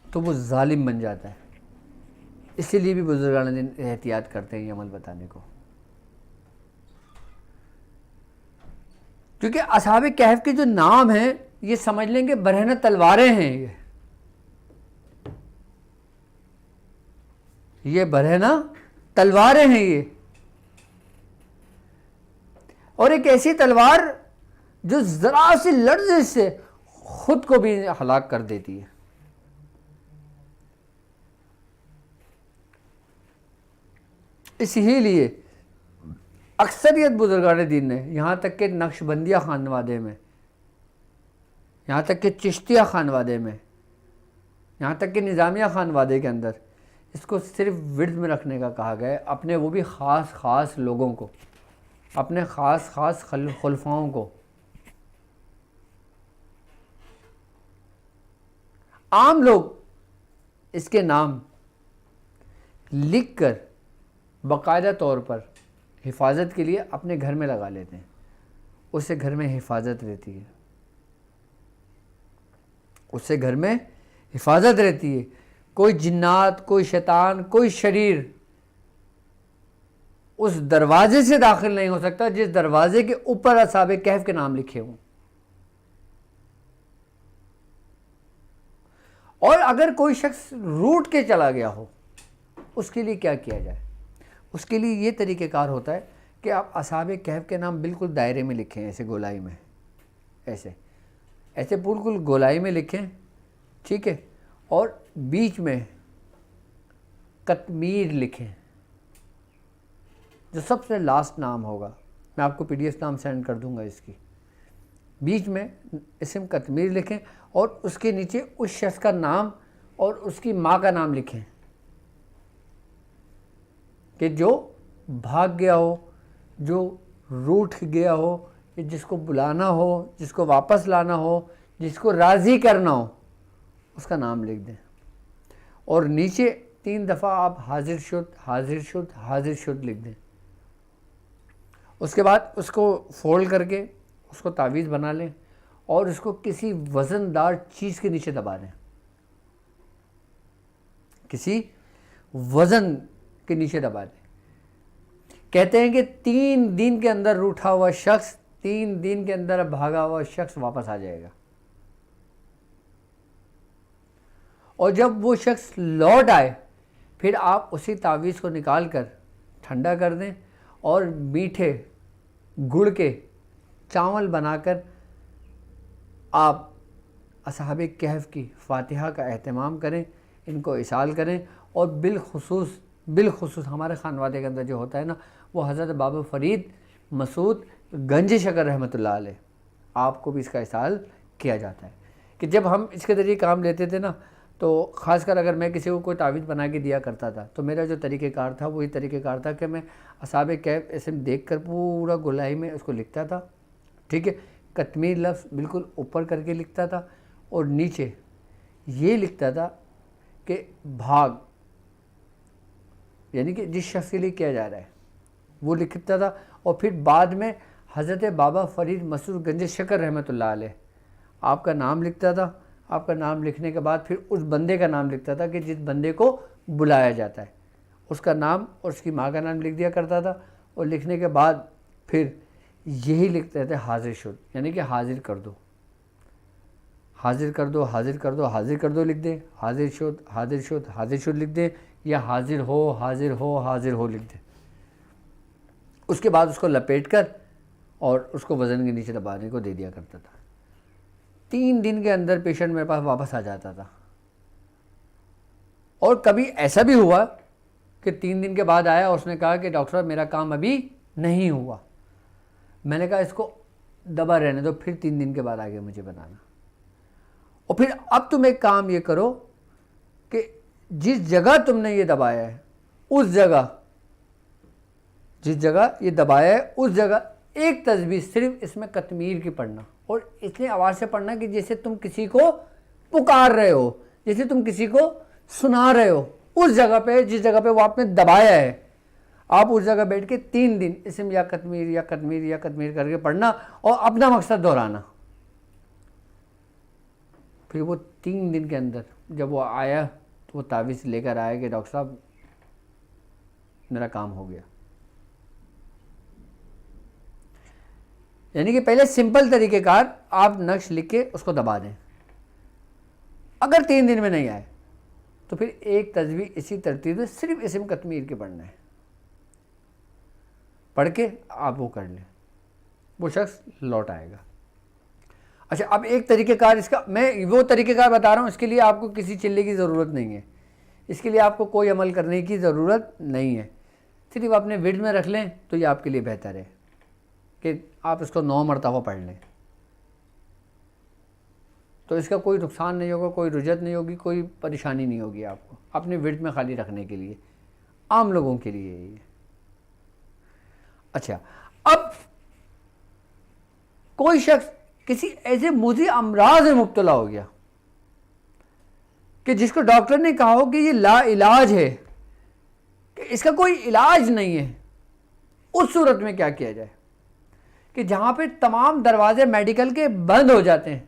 تو وہ ظالم بن جاتا ہے۔ اسی لیے بھی بزرگان دین احتیاط کرتے ہیں یہ عمل بتانے کو، کیونکہ اصحاب کہف کے جو نام ہیں یہ سمجھ لیں کہ برہنہ تلواریں ہیں، یہ برہنہ تلواریں ہیں یہ، اور ایک ایسی تلوار جو ذرا سی لرزش سے خود کو بھی ہلاک کر دیتی ہے۔ اسی لیے اکثریت بزرگان دین نے، یہاں تک کہ نقش بندیہ خانوادے میں، یہاں تک کہ چشتیہ خانوادے میں، یہاں تک کہ نظامیہ خانوادے کے اندر اس کو صرف ورد میں رکھنے کا کہا گیا ہے، اپنے وہ بھی خاص خاص لوگوں کو، اپنے خاص خاص خلفاؤں کو۔ عام لوگ اس کے نام لکھ کر باقاعدہ طور پر حفاظت کے لیے اپنے گھر میں لگا لیتے ہیں، اس سے گھر میں حفاظت رہتی ہے، اس سے گھر میں حفاظت رہتی ہے، کوئی جنات، کوئی شیطان، کوئی شریر اس دروازے سے داخل نہیں ہو سکتا جس دروازے کے اوپر اصحاب کہف کے نام لکھے ہوں۔ اور اگر کوئی شخص روٹ کے چلا گیا ہو، اس کے لیے کیا کیا جائے؟ اس کے لیے یہ طریقہ کار ہوتا ہے کہ آپ اصحاب کہف کے نام بالکل دائرے میں لکھیں، ایسے گولائی میں، ایسے بالکل گولائی میں لکھیں، ٹھیک ہے، اور بیچ میں قطمیر لکھیں، جو سب سے لاسٹ نام ہوگا، میں آپ کو پی ڈی ایف نام سینڈ کر دوں گا اس کی، بیچ میں اسم قطمیر لکھیں اور اس کے نیچے اس شخص کا نام اور اس کی ماں کا نام لکھیں کہ جو بھاگ گیا ہو، جو روٹھ گیا ہو، جس کو بلانا ہو، جس کو واپس لانا ہو، جس کو راضی کرنا ہو، اس کا نام لکھ دیں، اور نیچے 3 دفعہ آپ حاضر شد حاضر شد حاضر شد لکھ دیں۔ اس کے بعد اس کو فولڈ کر کے اس کو تعویذ بنا لیں اور اس کو کسی وزن دار چیز کے نیچے دبا دیں، کسی وزن کے نیچے دبا دیں۔ کہتے ہیں کہ 3 دن کے اندر روٹھا ہوا شخص، 3 دن کے اندر بھاگا ہوا شخص واپس آ جائے گا، اور جب وہ شخص لوٹ آئے پھر آپ اسی تعویذ کو نکال کر ٹھنڈا کر دیں اور میٹھے گڑ کے چاول بنا کر آپ اصحاب کہف کی فاتحہ کا اہتمام کریں، ان کو اصال کریں، اور بالخصوص ہمارے خانوادے کے اندر جو ہوتا ہے نا، وہ حضرت بابا فرید مسعود گنج شکر رحمۃ اللہ علیہ، آپ کو بھی اس کا اصال کیا جاتا ہے کہ جب ہم اس کے ذریعے کام لیتے تھے نا، تو خاص کر اگر میں کسی کو کوئی تعویذ بنا کے دیا کرتا تھا تو میرا جو طریقہ کار تھا وہی طریقہ کار تھا کہ میں اصحاب کہف اسم دیکھ کر پورا گولائی میں اس کو لکھتا تھا، ٹھیک ہے، قطمیر لفظ بالکل اوپر کر کے لکھتا تھا، اور نیچے یہ لکھتا تھا کہ بھاگ، یعنی کہ جس شخص کے لیے کیا جا رہا ہے وہ لکھتا تھا، اور پھر بعد میں حضرت بابا فرید مسعود گنج شکر رحمۃ اللہ علیہ آپ کا نام لکھتا تھا۔ آپ کا نام لکھنے کے بعد پھر اس بندے کا نام لکھتا تھا کہ جس بندے کو بلایا جاتا ہے، اس کا نام اور اس کی ماں کا نام لکھ دیا کرتا تھا، اور لکھنے کے بعد پھر یہی لکھتے تھے حاضر شد، یعنی کہ حاضر کر دو، حاضر کر دو، حاضر کر دو، حاضر کر دو لکھ دیں، حاضر شد حاضر شد حاضر شد لکھ دیں، یا حاضر ہو حاضر ہو حاضر ہو لکھ دیں۔ اس کے بعد اس کو لپیٹ کر اور اس کو وزن کے نیچے دبانے کو دے دیا کرتا تھا۔ 3 دن کے اندر پیشنٹ میرے پاس واپس آ جاتا تھا، اور کبھی ایسا بھی ہوا کہ 3 دن کے بعد آیا، اس نے کہا کہ ڈاکٹر صاحب میرا کام ابھی نہیں ہوا۔ میں نے کہا اس کو دبا رہنے دو، پھر 3 دن کے بعد آگے مجھے بتانا، اور پھر اب تم ایک کام یہ کرو کہ جس جگہ تم نے یہ دبایا ہے اس جگہ، جس جگہ یہ دبایا ہے اس جگہ ایک تسبیح صرف اس میں قطمیر کی پڑھنا، اور اس لیے آواز سے پڑھنا کہ جیسے تم کسی کو پکار رہے ہو، جیسے تم کسی کو سنا رہے ہو، اس جگہ پہ جس جگہ پہ وہ آپ نے دبایا ہے، آپ اس جگہ بیٹھ کے 3 دن اسم یا قطمیر یا قطمیر یا قطمیر کر کے پڑھنا اور اپنا مقصد دہرانا۔ پھر وہ 3 دن کے اندر جب وہ آیا تو وہ تعویذ لے کر آیا کہ ڈاکٹر صاحب میرا کام ہو گیا۔ یعنی کہ پہلے سمپل طریقہ کار آپ نقش لکھ کے اس کو دبا دیں، اگر 3 دن میں نہیں آئے تو پھر ایک تسبیح اسی ترتیب سے صرف اسم قطمیر کے پڑھنا ہے، پڑھ کے آپ وہ کر لیں، وہ شخص لوٹ آئے گا۔ اچھا، اب ایک طریقہ کار اس کا میں وہ طریقہ کار بتا رہا ہوں، اس کے لیے آپ کو کسی چلے کی ضرورت نہیں ہے، اس کے لیے آپ کو کوئی عمل کرنے کی ضرورت نہیں ہے۔ صرف اپنے ورد میں رکھ لیں تو یہ آپ کے لیے بہتر ہے کہ آپ اس کو 9 مرتبہ پڑھ لیں، تو اس کا کوئی نقصان نہیں ہوگا، کوئی رجت نہیں ہوگی، کوئی پریشانی نہیں ہوگی آپ کو، اپنے ورد میں خالی رکھنے کے لیے، عام لوگوں کے لیے یہ۔ اچھا، اب کوئی شخص کسی ایسے موذی امراض میں مبتلا ہو گیا کہ جس کو ڈاکٹر نے کہا ہو کہ یہ لا علاج ہے، کہ اس کا کوئی علاج نہیں ہے، اس صورت میں کیا کیا جائے؟ کہ جہاں پہ تمام دروازے میڈیکل کے بند ہو جاتے ہیں،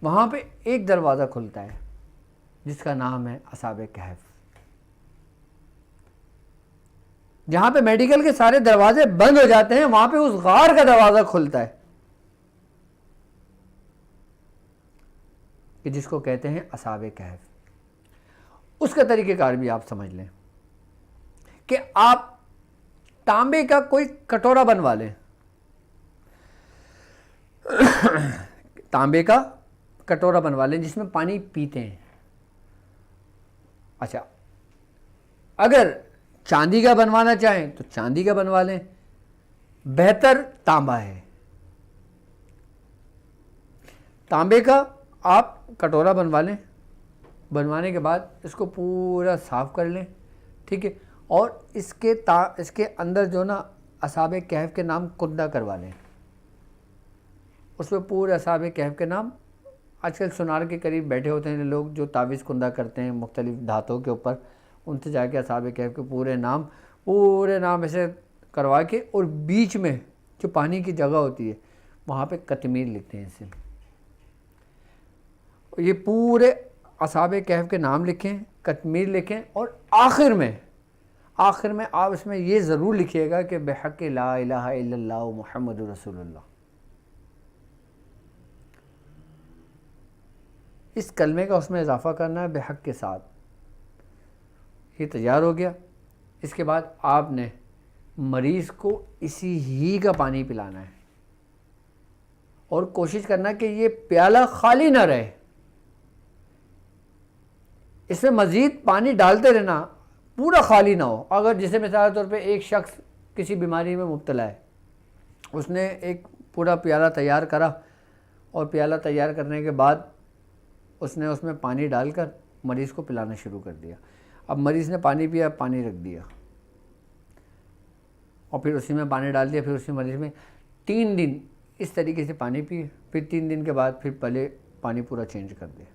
وہاں پہ ایک دروازہ کھلتا ہے جس کا نام ہے اصحاب کہف۔ جہاں پہ میڈیکل کے سارے دروازے بند ہو جاتے ہیں، وہاں پہ اس غار کا دروازہ کھلتا ہے کہ جس کو کہتے ہیں اصحاب کہف۔ اس کا طریقہ کار بھی آپ سمجھ لیں کہ آپ تانبے کا کوئی کٹورا بنوا لیں، تانبے کا کٹورا بنوا لیں جس میں پانی پیتے ہیں۔ اچھا، اگر چاندی کا بنوانا چاہیں تو چاندی کا بنوا لیں، بہتر تانبا ہے۔ تانبے کا آپ کٹورا بنوا لیں، بنوانے کے بعد اس کو پورا صاف کر لیں، ٹھیک ہے، اور اس کے اندر جو نا اصحاب کہف کے نام کندہ کروا لیں، اس میں پورے اصحاب کہف کے نام، آج کل سونار کے قریب بیٹھے ہوتے ہیں لوگ جو تعویذ کندہ کرتے ہیں مختلف دھاتوں کے اوپر، ان سے جا کے اصحاب کہف کے پورے نام ایسے کروا کے، اور بیچ میں جو پانی کی جگہ ہوتی ہے وہاں پہ کتمیر لکھتے ہیں اسے، یہ پورے اصحاب کہف کے نام لکھیں، کتمیر لکھیں، اور آخر میں آپ اس میں یہ ضرور لکھیے گا کہ بحق لا الہ الا اللہ محمد رسول اللہ۔ اس کلمے کا اس میں اضافہ کرنا ہے بحق کے ساتھ۔ یہ تیار ہو گیا، اس کے بعد آپ نے مریض کو اسی ہی کا پانی پلانا ہے، اور کوشش کرنا کہ یہ پیالہ خالی نہ رہے، اس میں مزید پانی ڈالتے رہنا، پورا خالی نہ ہو۔ اگر جیسے مثال طور پہ ایک شخص کسی بیماری میں مبتلا ہے، اس نے ایک پورا پیالہ تیار کرا، اور پیالہ تیار کرنے کے بعد اس نے اس میں پانی ڈال کر مریض کو پلانا شروع کر دیا۔ اب مریض نے پانی پیا، پانی رکھ دیا، اور پھر اسی میں پانی ڈال دیا، پھر اسی مریض میں 3 دن اس طریقے سے پانی پیے، پھر 3 دن کے بعد پھر پہلے پانی پورا چینج کر دیا۔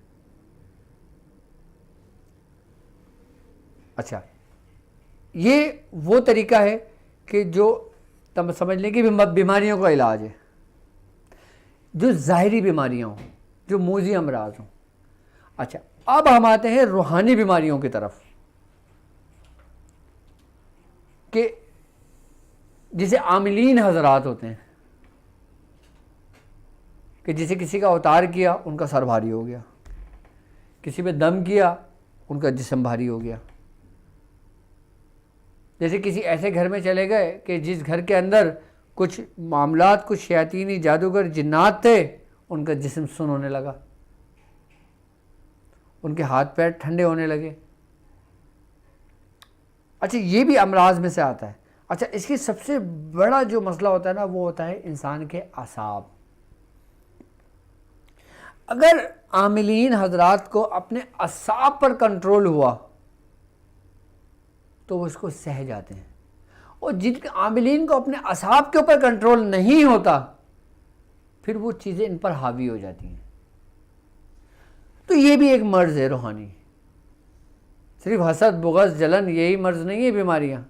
اچھا، یہ وہ طریقہ ہے کہ جو تم سمجھ لیں کہ بیماریوں کا علاج ہے، جو ظاہری بیماریاں ہوں، جو موذی امراض ہوں۔ اچھا، اب ہم آتے ہیں روحانی بیماریوں کی طرف، کہ جسے عاملین حضرات ہوتے ہیں، کہ جسے کسی کا اوتار کیا ان کا سر بھاری ہو گیا، کسی پہ دم کیا ان کا جسم بھاری ہو گیا، جیسے کسی ایسے گھر میں چلے گئے کہ جس گھر کے اندر کچھ معاملات، کچھ شیاطینی جادوگر جنات تھے، ان کا جسم سن ہونے لگا، ان کے ہاتھ پیر ٹھنڈے ہونے لگے۔ اچھا، یہ بھی امراض میں سے آتا ہے۔ اچھا، اس کی سب سے بڑا جو مسئلہ ہوتا ہے نا، وہ ہوتا ہے انسان کے اعصاب۔ اگر عاملین حضرات کو اپنے اعصاب پر کنٹرول ہوا تو وہ اس کو سہ جاتے ہیں، اور جن عاملین کو اپنے اعصاب کے اوپر کنٹرول نہیں ہوتا، پھر وہ چیزیں ان پر حاوی ہو جاتی ہیں۔ تو یہ بھی ایک مرض ہے روحانی، صرف حسد، بغض، جلن یہی مرض نہیں ہے بیماریاں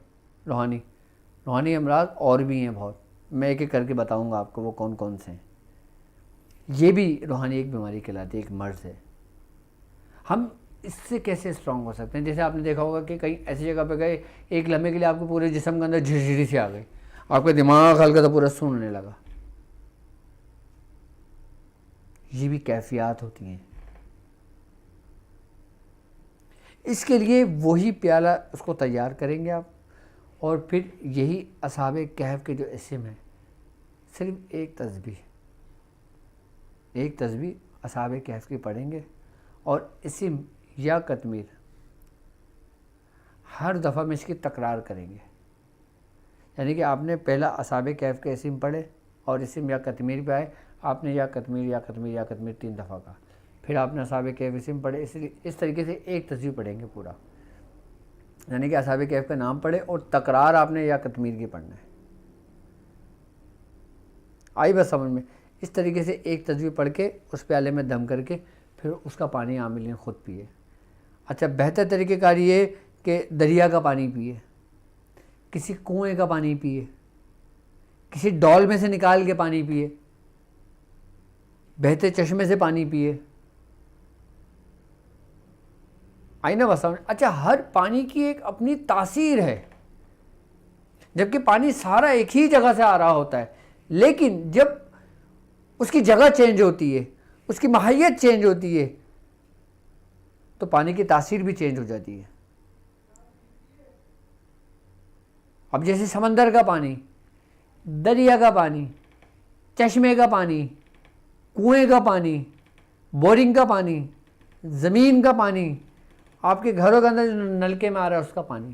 روحانی امراض اور بھی ہیں بہت، میں ایک ایک کر کے بتاؤں گا آپ کو وہ کون کون سے ہیں۔ یہ بھی روحانی ایک بیماری کہلاتی ہے، ایک مرض ہے۔ ہم اس سے کیسے اسٹرانگ ہو سکتے ہیں؟ جیسے آپ نے دیکھا ہوگا کہ کہیں ایسی جگہ پہ گئے، ایک لمحے کے لیے آپ کو پورے جسم کے اندر جھرجھری سی آ گئی، آپ کا دماغ ہلکا سا پورا سوننے لگا، یہ بھی کیفیات ہوتی ہیں۔ اس کے لیے وہی پیالہ اس کو تیار کریں گے آپ، اور پھر یہی اصحاب کہف کے جو اسم ہیں، صرف ایک تسبیح اصحاب کہف کی پڑھیں گے، اور اسم یا کتمیر ہر دفعہ میں اس کی تکرار کریں گے۔ یعنی کہ آپ نے پہلا اصحاب کہف کے اسم پڑھے اور اسم یا قطمیر پہ آئے، آپ نے یا قطمیر یا قطمیر یا قطمیر 3 دفعہ کہا، پھر آپ نے اصحاب کہف اسم پڑھے، اس طریقے سے ایک تسبیح پڑھیں گے پورا، یعنی کہ اصحاب کہف کا نام پڑھے اور تکرار آپ نے یا قطمیر کی پڑھنا ہے۔ آئی بس سمجھ میں؟ اس طریقے سے ایک تسبیح پڑھ کے اس پیالے میں دم کر کے پھر اس کا پانی عاملین خود پیے۔ اچھا، بہتر طریقہ کار یہ کہ دریا کا پانی پیے، کسی کنویں کا پانی پیے، کسی ڈول میں سے نکال کے پانی پیے، بہتے چشمے سے پانی پیے۔ آئی نا بس سمجھ؟ اچھا، ہر پانی کی ایک اپنی تاثیر ہے، جبکہ پانی سارا ایک ہی جگہ سے آ رہا ہوتا ہے، لیکن جب اس کی جگہ چینج ہوتی ہے، اس کی ماہیت چینج ہوتی ہے، تو پانی کی تاثیر بھی چینج ہو جاتی ہے۔ اب جیسے سمندر کا پانی، دریا کا پانی، چشمے کا پانی، کنویں کا پانی، بورنگ کا پانی، زمین کا پانی، آپ کے گھروں کے اندر جو نلکے میں آ رہا ہے اس کا پانی،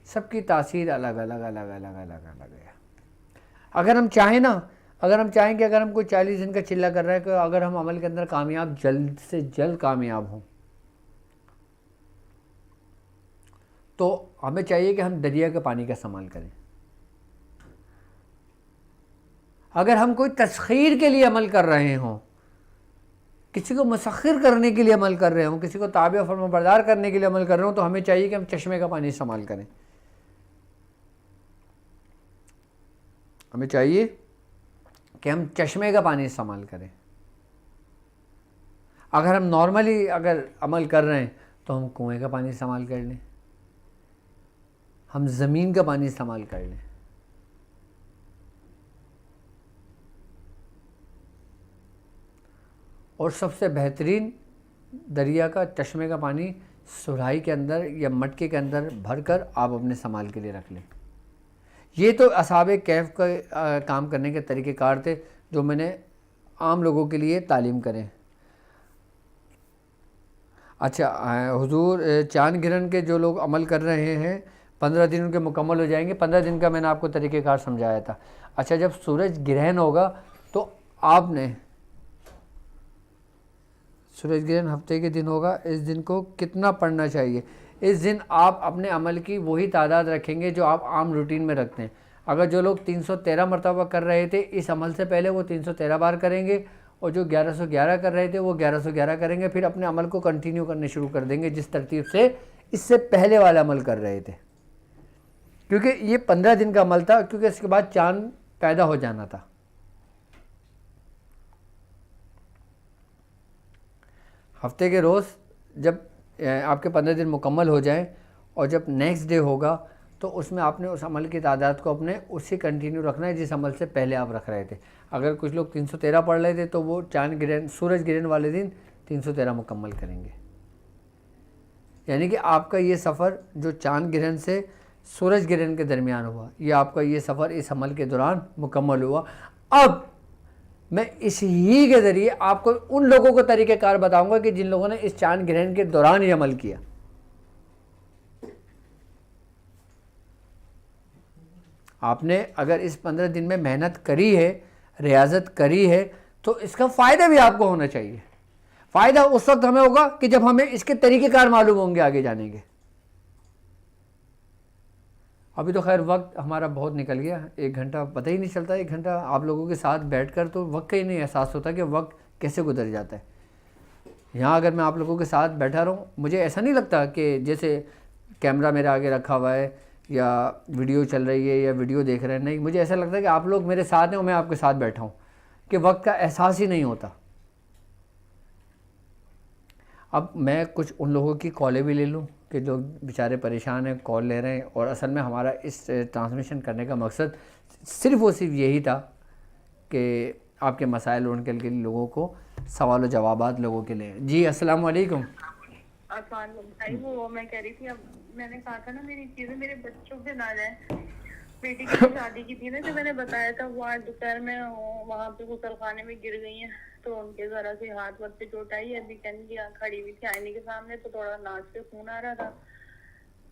سب کی تاثیر الگ الگ الگ الگ الگ الگ ہے۔ اگر ہم چاہیں نا، اگر ہم چاہیں کہ اگر ہم کوئی 40 دن کا چلہ کر رہے ہیں کہ اگر ہم عمل کے اندر کامیاب، جلد سے جلد کامیاب ہوں، تو ہمیں چاہیے کہ ہم دریا کے پانی کا استعمال کریں۔ اگر ہم کوئی تسخیر کے لیے عمل کر رہے ہوں، کسی کو مسخر کرنے کے لیے عمل کر رہے ہوں، کسی کو تابع و فرما بردار کرنے کے لیے عمل کر رہے ہوں، تو ہمیں چاہیے کہ ہم چشمے کا پانی استعمال کریں۔ ہمیں چاہیے کہ ہم چشمے کا پانی استعمال کریں۔ اگر ہم نارملی اگر عمل کر رہے ہیں تو ہم کنویں کا پانی استعمال کر لیں، ہم زمین کا پانی استعمال کر لیں۔ اور سب سے بہترین دریا کا، چشمے کا پانی سراہی کے اندر یا مٹکے کے اندر بھر کر آپ اپنے استعمال کے لیے رکھ لیں۔ یہ تو اصحاب کہف کا کام کرنے کے طریقہ کار تھے جو میں نے عام لوگوں کے لیے تعلیم کریں۔ اچھا، حضور چاند گرہن کے جو لوگ عمل کر رہے ہیں 15 دن ان کے مکمل ہو جائیں گے۔ 15 دن کا میں نے آپ کو طریقہ کار سمجھایا تھا۔ اچھا، جب سورج گرہن ہوگا تو آپ نے، سورج گرہن ہفتے کے دن ہوگا، اس دن کو کتنا پڑھنا چاہیے؟ اس دن آپ اپنے عمل کی وہی تعداد رکھیں گے جو آپ عام روٹین میں رکھتے ہیں۔ اگر جو لوگ 313 مرتبہ کر رہے تھے اس عمل سے پہلے، وہ 313 بار کریں گے، اور جو 1111 کر رہے تھے وہ 1111 کریں گے، پھر اپنے عمل کو کنٹینیو کرنے شروع کر دیں گے جس ترتیب سے اس سے پہلے والا عمل کر رہے تھے، کیونکہ یہ 15 دن کا عمل تھا، کیونکہ اس کے بعد چاند پیدا ہو جانا تھا۔ ہفتے کے روز جب آپ کے 15 دن مکمل ہو جائیں اور جب نیکسٹ ڈے ہوگا تو اس میں آپ نے اس عمل کی تعداد کو اپنے اسی کنٹینیو رکھنا ہے جس عمل سے پہلے آپ رکھ رہے تھے۔ اگر کچھ لوگ 313 پڑھ رہے تھے تو وہ چاند گرہن، سورج گرہن والے دن 313 مکمل کریں گے۔ یعنی کہ آپ کا یہ سفر جو چاند گرہن سے سورج گرہن کے درمیان ہوا، یہ آپ کا یہ سفر اس عمل کے دوران مکمل ہوا۔ اب میں اس ہی کے ذریعے آپ کو ان لوگوں کو طریقہ کار بتاؤں گا کہ جن لوگوں نے اس چاند گرہن کے دوران یہ عمل کیا۔ آپ نے اگر اس 15 دن میں محنت کری ہے، ریاضت کری ہے، تو اس کا فائدہ بھی آپ کو ہونا چاہیے۔ فائدہ اس وقت ہمیں ہوگا کہ جب ہمیں اس کے طریقہ کار معلوم ہوں گے آگے جانے کے۔ ابھی تو خیر وقت ہمارا بہت نکل گیا، 1 گھنٹہ پتہ ہی نہیں چلتا، 1 گھنٹہ آپ لوگوں کے ساتھ بیٹھ کر تو وقت کا ہی نہیں احساس ہوتا کہ وقت کیسے گزر جاتا ہے۔ یہاں اگر میں آپ لوگوں کے ساتھ بیٹھا رہوں، مجھے ایسا نہیں لگتا کہ جیسے کیمرہ میرے آگے رکھا ہوا ہے یا ویڈیو چل رہی ہے یا ویڈیو دیکھ رہے ہیں، نہیں، مجھے ایسا لگتا ہے کہ آپ لوگ میرے ساتھ ہیں اور میں آپ کے ساتھ بیٹھا ہوں، کہ وقت کا احساس ہی نہیں ہوتا۔ اب میں کچھ ان لوگوں کی کالیں بھی لے لوں کہ جو بیچارے پریشان ہیں، کال لے رہے ہیں، اور اصل میں ہمارا اس ٹرانسمیشن کرنے کا مقصد صرف اور صرف یہی تھا کہ آپ کے مسائل ان کے لوگوں کو سوال و جوابات لوگوں کے لیں۔ جی السلام علیکم۔ وہ میں کہہ رہی تھی، اب میں نے کہا تھا نا میری چیزیں میرے بچوں سے نہ جائیں۔ بیٹی کی شادی کی تھی نا جو میں نے بتایا تھا، وہ آج دوپہر میں وہاں پہ غسل خانے میں گر گئی ہیں، تو ان کے ذرا سے ہاتھ پہ چوٹ آئی ہے۔ ابھی کہنے کی کھڑی ہوئی تھی آئینے کے سامنے تو تھوڑا ناک سے خون آ رہا تھا،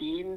3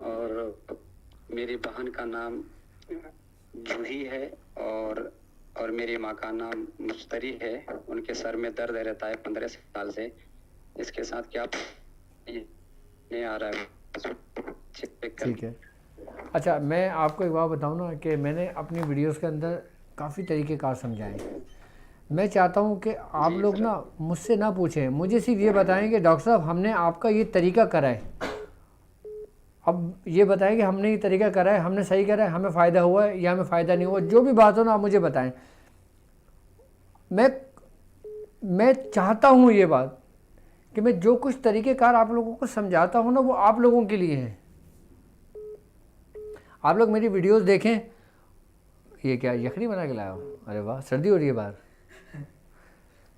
اور میری بہن کا نام جوہی ہے اور میری ماں کا نام مشتری ہے. ان کے سر میں درد رہتا ہے 15 سال سے. اس کے ساتھ کیا نہیں آ رہا ہے. ٹھیک ہے. اچھا میں آپ کو ایک بات بتاؤں نا کہ میں نے اپنی ویڈیوز کے اندر کافی طریقہ کار سمجھائے. میں چاہتا ہوں کہ آپ لوگ نا مجھ سے نہ پوچھیں, مجھے صرف یہ بتائیں کہ ڈاکٹر صاحب ہم نے آپ کا یہ طریقہ کرا ہے, اب یہ بتائیں کہ ہم نے یہ طریقہ کرا ہے, ہم نے صحیح کرا ہے, ہمیں فائدہ ہوا ہے یا ہمیں فائدہ نہیں ہوا. جو بھی بات ہو نا آپ مجھے بتائیں. میں چاہتا ہوں یہ بات کہ میں جو کچھ طریقہ کار آپ لوگوں کو سمجھاتا ہوں نا وہ آپ لوگوں کے لیے ہے. آپ لوگ میری ویڈیوز دیکھیں. یہ کیا یخنی بنا کے لایا ہو؟ ارے واہ, سردی ہو رہی ہے باہر.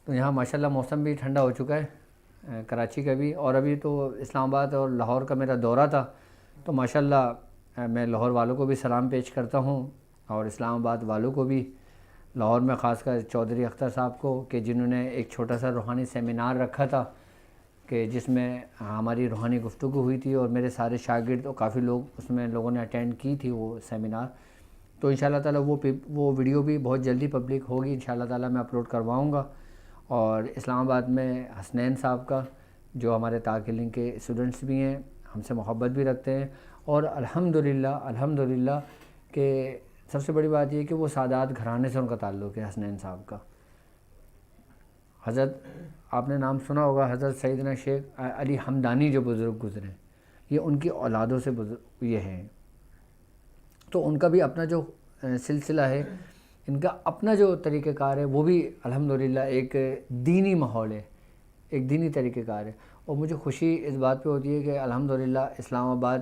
تو یہاں ماشاءاللہ موسم بھی ٹھنڈا ہو چکا ہے, کراچی کا بھی. اور ابھی تو اسلام آباد اور لاہور کا میرا دورہ تھا, تو ماشاءاللہ میں لاہور والوں کو بھی سلام پیش کرتا ہوں اور اسلام آباد والوں کو بھی. لاہور میں خاص کر چودھری اختر صاحب کو, کہ جنہوں نے ایک چھوٹا سا روحانی سیمینار رکھا تھا کہ جس میں ہماری روحانی گفتگو ہوئی تھی, اور میرے سارے شاگرد اور کافی لوگ اس میں لوگوں نے اٹینڈ کی تھی وہ سیمینار. تو انشاءاللہ تعالیٰ وہ ویڈیو بھی بہت جلدی پبلک ہوگی انشاءاللہ تعالیٰ, میں اپلوڈ کرواؤں گا. اور اسلام آباد میں حسنین صاحب کا, جو ہمارے تاکلنگ کے اسٹوڈنٹس بھی ہیں, ہم سے محبت بھی رکھتے ہیں, اور الحمدللہ کہ سب سے بڑی بات یہ کہ وہ سادات گھرانے سے ان کا تعلق ہے حسنین صاحب کا. حضرت آپ نے نام سنا ہوگا, حضرت سیدنا شیخ علی حمدانی جو بزرگ گزرے, یہ ان کی اولادوں سے یہ ہیں. تو ان کا بھی اپنا جو سلسلہ ہے, ان کا اپنا جو طریقہ کار ہے, وہ بھی الحمدللہ ایک دینی ماحول ہے, ایک دینی طریقہ کار ہے. اور مجھے خوشی اس بات پہ ہوتی ہے کہ الحمدللہ اسلام آباد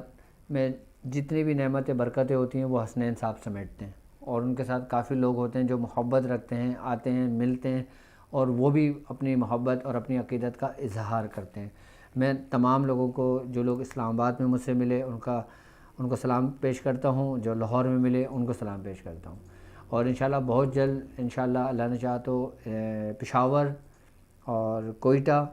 میں جتنی بھی نعمتیں برکتیں ہوتی ہیں وہ حسنین صاحب سمیٹتے ہیں, اور ان کے ساتھ کافی لوگ ہوتے ہیں جو محبت رکھتے ہیں, آتے ہیں, ملتے ہیں, اور وہ بھی اپنی محبت اور اپنی عقیدت کا اظہار کرتے ہیں. میں تمام لوگوں کو, جو لوگ اسلام آباد میں مجھ سے ملے, ان کو سلام پیش کرتا ہوں, جو لاہور میں ملے ان کو سلام پیش کرتا ہوں. اور انشاءاللہ بہت جلد انشاءاللہ اللہ نے چاہا تو پشاور اور کوئٹہ,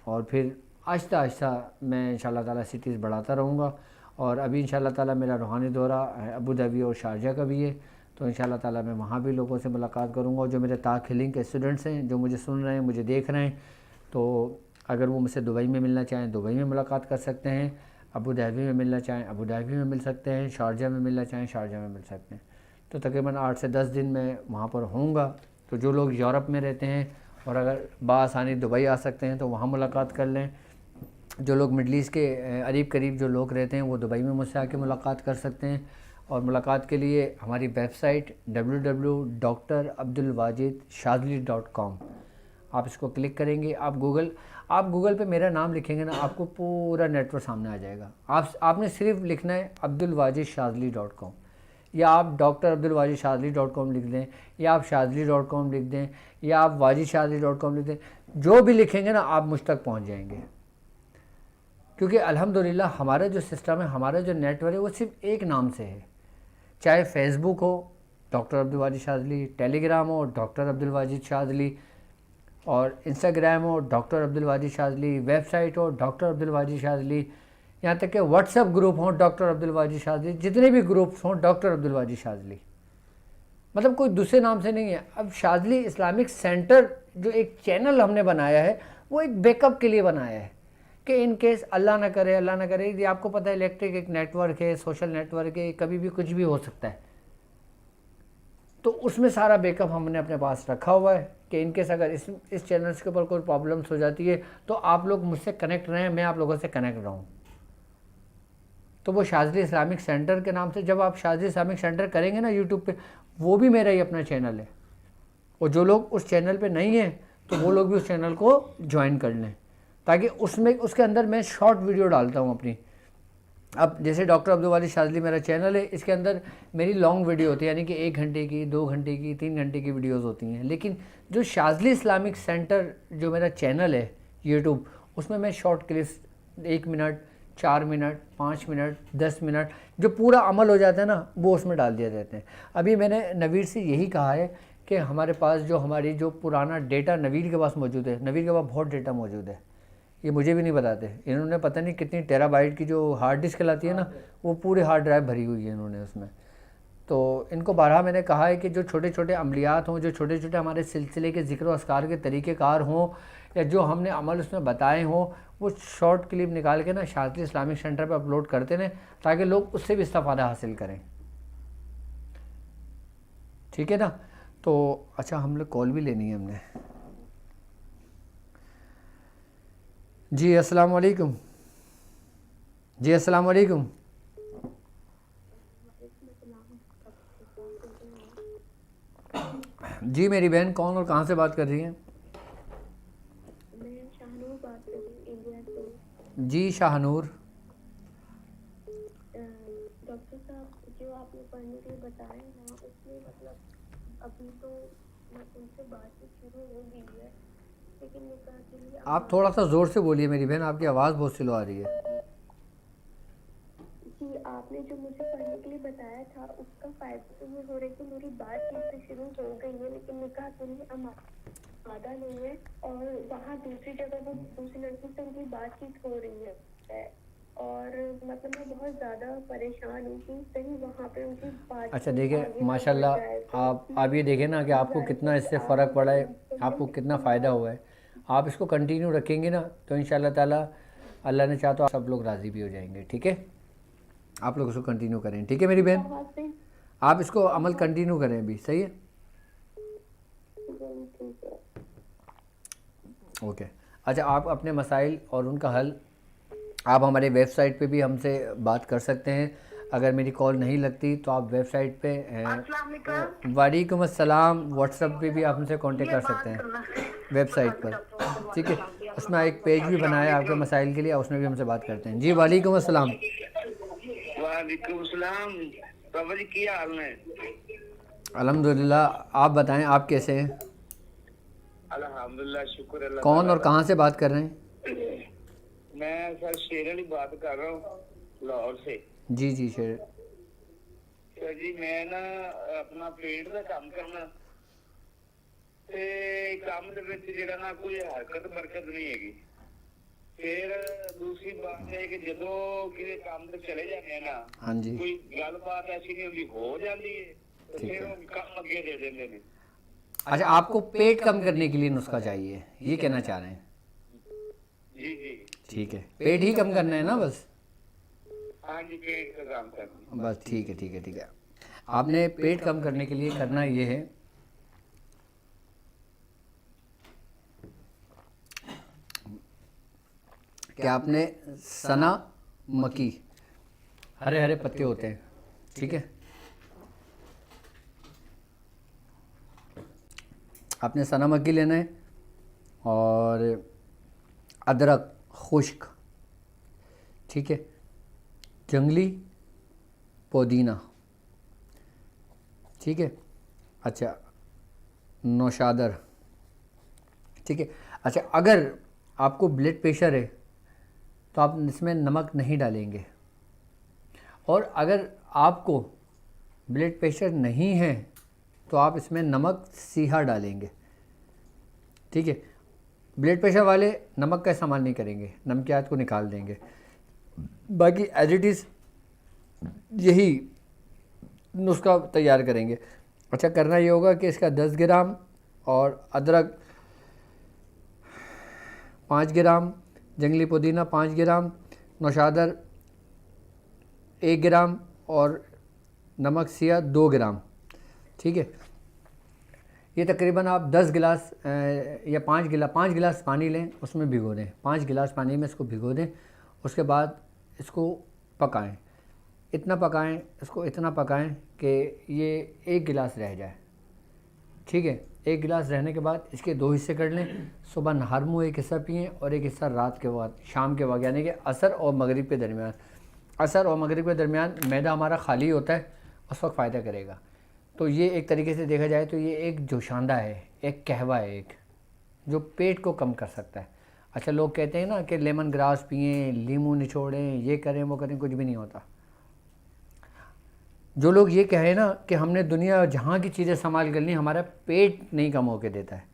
اور پھر آہستہ آہستہ میں انشاءاللہ تعالیٰ سٹیز بڑھاتا رہوں گا. اور ابھی انشاءاللہ تعالیٰ میرا روحانی دورہ ابوظہبی اور شارجہ کا بھی ہے, تو انشاءاللہ تعالیٰ میں وہاں بھی لوگوں سے ملاقات کروں گا. اور جو میرے تاک ہیلنگ کے اسٹوڈنٹس ہیں جو مجھے سن رہے ہیں, مجھے دیکھ رہے ہیں, تو اگر وہ مجھ سے دبئی میں ملنا چاہیں دبئی میں ملاقات کر سکتے ہیں, ابوظہبی میں ملنا چاہیں ابوظہبی میں مل سکتے ہیں, شارجہ میں ملنا چاہیں شارجہ میں مل سکتے ہیں. تو تقریباً 8 سے 10 دن میں وہاں پر ہوں گا. تو جو لوگ یورپ میں رہتے ہیں اور اگر بآسانی دبئی آ سکتے ہیں تو وہاں ملاقات کر لیں. جو لوگ مڈل ایسٹ کے قریب قریب جو لوگ رہتے ہیں وہ دبئی میں مجھ سے آ کے ملاقات کر سکتے ہیں. اور ملاقات کے لیے ہماری ویب سائٹ www.drabdulwajidshazli.com, آپ اس کو کلک کریں گے. آپ گوگل پہ میرا نام لکھیں گے نا, آپ کو پورا نیٹ ورک سامنے آ جائے گا. آپ نے صرف لکھنا ہے abdulwajidshazli.com, یا آپ drabdulwajidshazli.com لکھ دیں, یا آپ shazli.com لکھ دیں, یا آپ wajidshazli.com لکھ دیں. جو بھی لکھیں گے نا آپ مجھ تک پہنچ جائیں گے. کیونکہ الحمدللہ ہمارا جو سسٹم ہے, ہمارا جو نیٹ ورک ہے وہ صرف ایک نام سے ہے. چاہے فیس بک ہو ڈاکٹر عبدالواجد شاذلی, ٹیلی گرام ہو ڈاکٹر عبدالواجد شاذلی, اور انسٹاگرام ہو ڈاکٹر عبدالواجد شاذلی, ویب سائٹ ہو ڈاکٹر عبدالواجد شاذلی, یہاں تک کہ واٹس ایپ گروپ ہوں ڈاکٹر عبدالواجد شاذلی, جتنے بھی گروپس ہوں ڈاکٹر عبدالواجد شاذلی, مطلب کوئی دوسرے نام سے نہیں ہے. اب شاذلی اسلامک سینٹر جو ایک چینل ہم نے بنایا ہے وہ ایک بیک اپ کے لیے بنایا ہے کہ ان کیس اللہ نہ کرے یہ آپ کو پتہ ہے الیکٹرک ایک نیٹ ورک ہے, سوشل نیٹ ورک ہے, کبھی بھی کچھ بھی ہو سکتا ہے. تو اس میں سارا بیک اپ ہم نے اپنے پاس رکھا ہوا ہے کہ ان کیس اگر اس چینلز کے اوپر کوئی پرابلمس ہو جاتی ہے تو آپ لوگ مجھ سے کنیکٹ رہیں, میں آپ لوگوں سے کنیکٹ رہوں. تو وہ شاذلی اسلامک سینٹر کے نام سے, جب آپ شاذلی اسلامک سینٹر کریں گے نا یوٹیوب پہ, وہ بھی میرا ہی اپنا چینل ہے. اور جو لوگ اس چینل پہ نہیں ہیں تو وہ لوگ بھی اس چینل کو جوائن کر لیں, تاکہ اس کے اندر میں شارٹ ویڈیو ڈالتا ہوں اپنی. اب جیسے ڈاکٹر عبدالواجد شاذلی میرا چینل ہے, اس کے اندر میری لانگ ویڈیو ہوتی ہے, یعنی کہ 1 گھنٹے کی, 2 گھنٹے کی, 3 گھنٹے کی ویڈیوز ہوتی ہیں. لیکن جو شاذلی اسلامک سینٹر جو میرا چینل ہے یوٹیوب, اس میں short clips 1 minute, 4 minute, 5 minute, 10 minute جو پورا عمل ہو جاتا ہے نا وہ اس میں ڈال دیا جاتے ہیں. ابھی میں نے نویر سے یہی کہا ہے کہ ہمارے پاس ہماری جو پرانا ڈیٹا نویر کے پاس موجود ہے, نویر کے پاس بہت ڈیٹا موجود ہے, یہ مجھے بھی نہیں بتاتے. انہوں نے پتہ نہیں کتنی ٹیرا بائٹ کی جو ہارڈ ڈسک کہلاتی ہے نا وہ پورے ہارڈ ڈرائیو بھری ہوئی ہے انہوں نے اس میں. تو ان کو بارہا میں نے کہا ہے کہ جو چھوٹے چھوٹے عملیات ہوں, جو چھوٹے چھوٹے ہمارے سلسلے کے ذکر و اذکار کے طریقہ کار ہوں, یا جو ہم نے عمل اس میں بتائے ہوں, وہ شارٹ کلپ نکال کے نا شاذلی اسلامک سینٹر پہ اپلوڈ کرتے ہیں تاکہ لوگ اس سے بھی استفادہ حاصل کریں. ٹھیک ہے نا. تو اچھا ہم لوگ کال بھی لینی ہے ہم نے. جی السلام علیکم. جی السلام علیکم. جی میری بہن کون اور کہاں سے بات کر رہی ہیں؟ میں شاہنور بات کر رہی ہوں انڈیا سے. جی شاہ نور. ڈاکٹر صاحب جو آپ نے پڑھنے کے لیے بتایا نا اس میں مطلب ابھی تو ان سے بات چیت شروع ہو گئی ہے لیکن نکاح کے لیے آپ تھوڑا سا زور سے بولیے میری بہن, آپ کی آواز بہت سلو آ رہی ہے. جی آپ نے جو مجھے پڑھنے کے لیے بتایا تھا اس کا فائدہ تو یہ ہو رہا ہے کہ میری بات چیت سے شروع ہو گئی ہے لیکن نکاح کے لیے آمادہ نہیں ہے اور وہاں دوسری جگہ وہ دوسری لڑکی سے ان کی بات چیت ہو رہی ہے اور مطلب میں بہت زیادہ پریشان ہوں کہ کہیں وہاں پہ ان کی بات. اچھا دیکھیں ماشاء اللہ آپ یہ دیکھیں نا کہ آپ کو کتنا اس سے فرق پڑا ہے, آپ کو کتنا فائدہ ہوا ہے. آپ اس کو کنٹینیو رکھیں گے نا تو ان شاء اللہ تعالیٰ اللہ نے چاہا تو سب لوگ راضی بھی ہو جائیں گے. ٹھیک ہے, آپ لوگ اس کو کنٹینیو کریں. ٹھیک ہے میری بہن, آپ اس کو عمل کنٹینیو کریں ابھی. صحیح ہے, اوکے. اچھا آپ اپنے مسائل اور ان کا حل آپ ہمارے ویب سائٹ پہ بھی ہم سے بات کر سکتے ہیں. اگر میری کال نہیں لگتی تو آپ ویب سائٹ پہ وعلیکم السلام, واٹس ایپ پہ بھی آپ ہم سے کانٹیکٹ کر سکتے ہیں ویب سائٹ پر. ٹھیک ہے, اس میں ایک پیج بھی بنایا ہے آپ کے مسائل کے لیے, اس میں بھی ہم سے بات کرتے ہیں. جی وعلیکم السلام. وعلیکم السلام. بابا جی کیا حال ہے؟ الحمدللہ, آپ بتائیں آپ کیسے ہیں؟ الحمدللہ شکر اللہ. کون اور کہاں سے بات کر رہے ہیں؟ میں سر شیر علی بات کر رہا ہوں لاہور سے. جی جی شیر. سر جی میں نا اپنا پیٹ کا کام کرنا تے کام دے وچ جڑا نا کوئی حرکت برکت نہیں ہے گی. پھر دوسری بات ہے کہ جدو کسی کام تے چلے جاتے ہیں نا ہاں جی کوئی گل بات ایسی نہیں ہوتی ہو جاتی ہے پھر وہ کام اگے دے دیندے نے. اچھا آپ کو پیٹ کم کرنے کے لیے نسخہ چاہیے, یہ کہنا چاہ رہے ہیں؟ جی جی ٹھیک ہے, پیٹ ہی کم کرنا ہے نا بس؟ ہاں جی پیٹ کا کام کرنا بس ٹھیک ہے ٹھیک ہے ٹھیک ہے. آپ نے پیٹ کم کرنے کے لیے کرنا یہ ہے کہ آپ نے سنا مکی, ہرے ہرے پتے ہوتے ہیں, ٹھیک ہے, آپ نے سنا مکی لینا ہے اور ادرک خشک, ٹھیک ہے, جنگلی پودینہ, ٹھیک ہے, اچھا نوشادر, ٹھیک ہے. اچھا اگر آپ کو بلڈ پریشر ہے تو آپ اس میں نمک نہیں ڈالیں گے, اور اگر آپ کو بلڈ پریشر نہیں ہے تو آپ اس میں نمک سیاہ ڈالیں گے. ٹھیک ہے, بلڈ پریشر والے نمک کا استعمال نہیں کریں گے, نمکیات کو نکال دیں گے. باقی ایز اٹ از یہی نسخہ تیار کریں گے. اچھا کرنا یہ ہوگا کہ اس کا 10 گرام اور ادرک 5 گرام, جنگلی پودینہ 5 گرام, نوشادر 1 گرام اور نمک سیاہ 2 گرام. ٹھیک ہے, یہ تقریباً آپ 10 گلاس یا 5 گلاس پانی لیں, اس میں بھگو دیں, 5 گلاس پانی میں اس کو بھگو دیں. اس کے بعد اس کو پکائیں, اتنا پکائیں, اس کو اتنا پکائیں کہ یہ 1 گلاس رہ جائے. ٹھیک ہے, 1 گلاس رہنے کے بعد اس کے 2 حصے کر لیں. صبح نہار منہ ایک حصہ پئیں اور ایک حصہ رات کے بعد شام کے وقت, یعنی کہ عصر اور مغرب کے درمیان. عصر اور مغرب کے درمیان معدہ ہمارا خالی ہوتا ہے, اس وقت فائدہ کرے گا. تو یہ ایک طریقے سے دیکھا جائے تو یہ ایک جوشاندہ ہے, ایک قہوہ ہے, ایک جو پیٹ کو کم کر سکتا ہے. اچھا لوگ کہتے ہیں نا کہ لیمن گراس پئیں, لیمو نچوڑیں, یہ کریں وہ کریں, کچھ بھی نہیں ہوتا. جو لوگ یہ کہیں نا کہ ہم نے دنیا جہاں کی چیزیں استعمال کر لی, ہمارا پیٹ نہیں کم ہو کے دیتا ہے.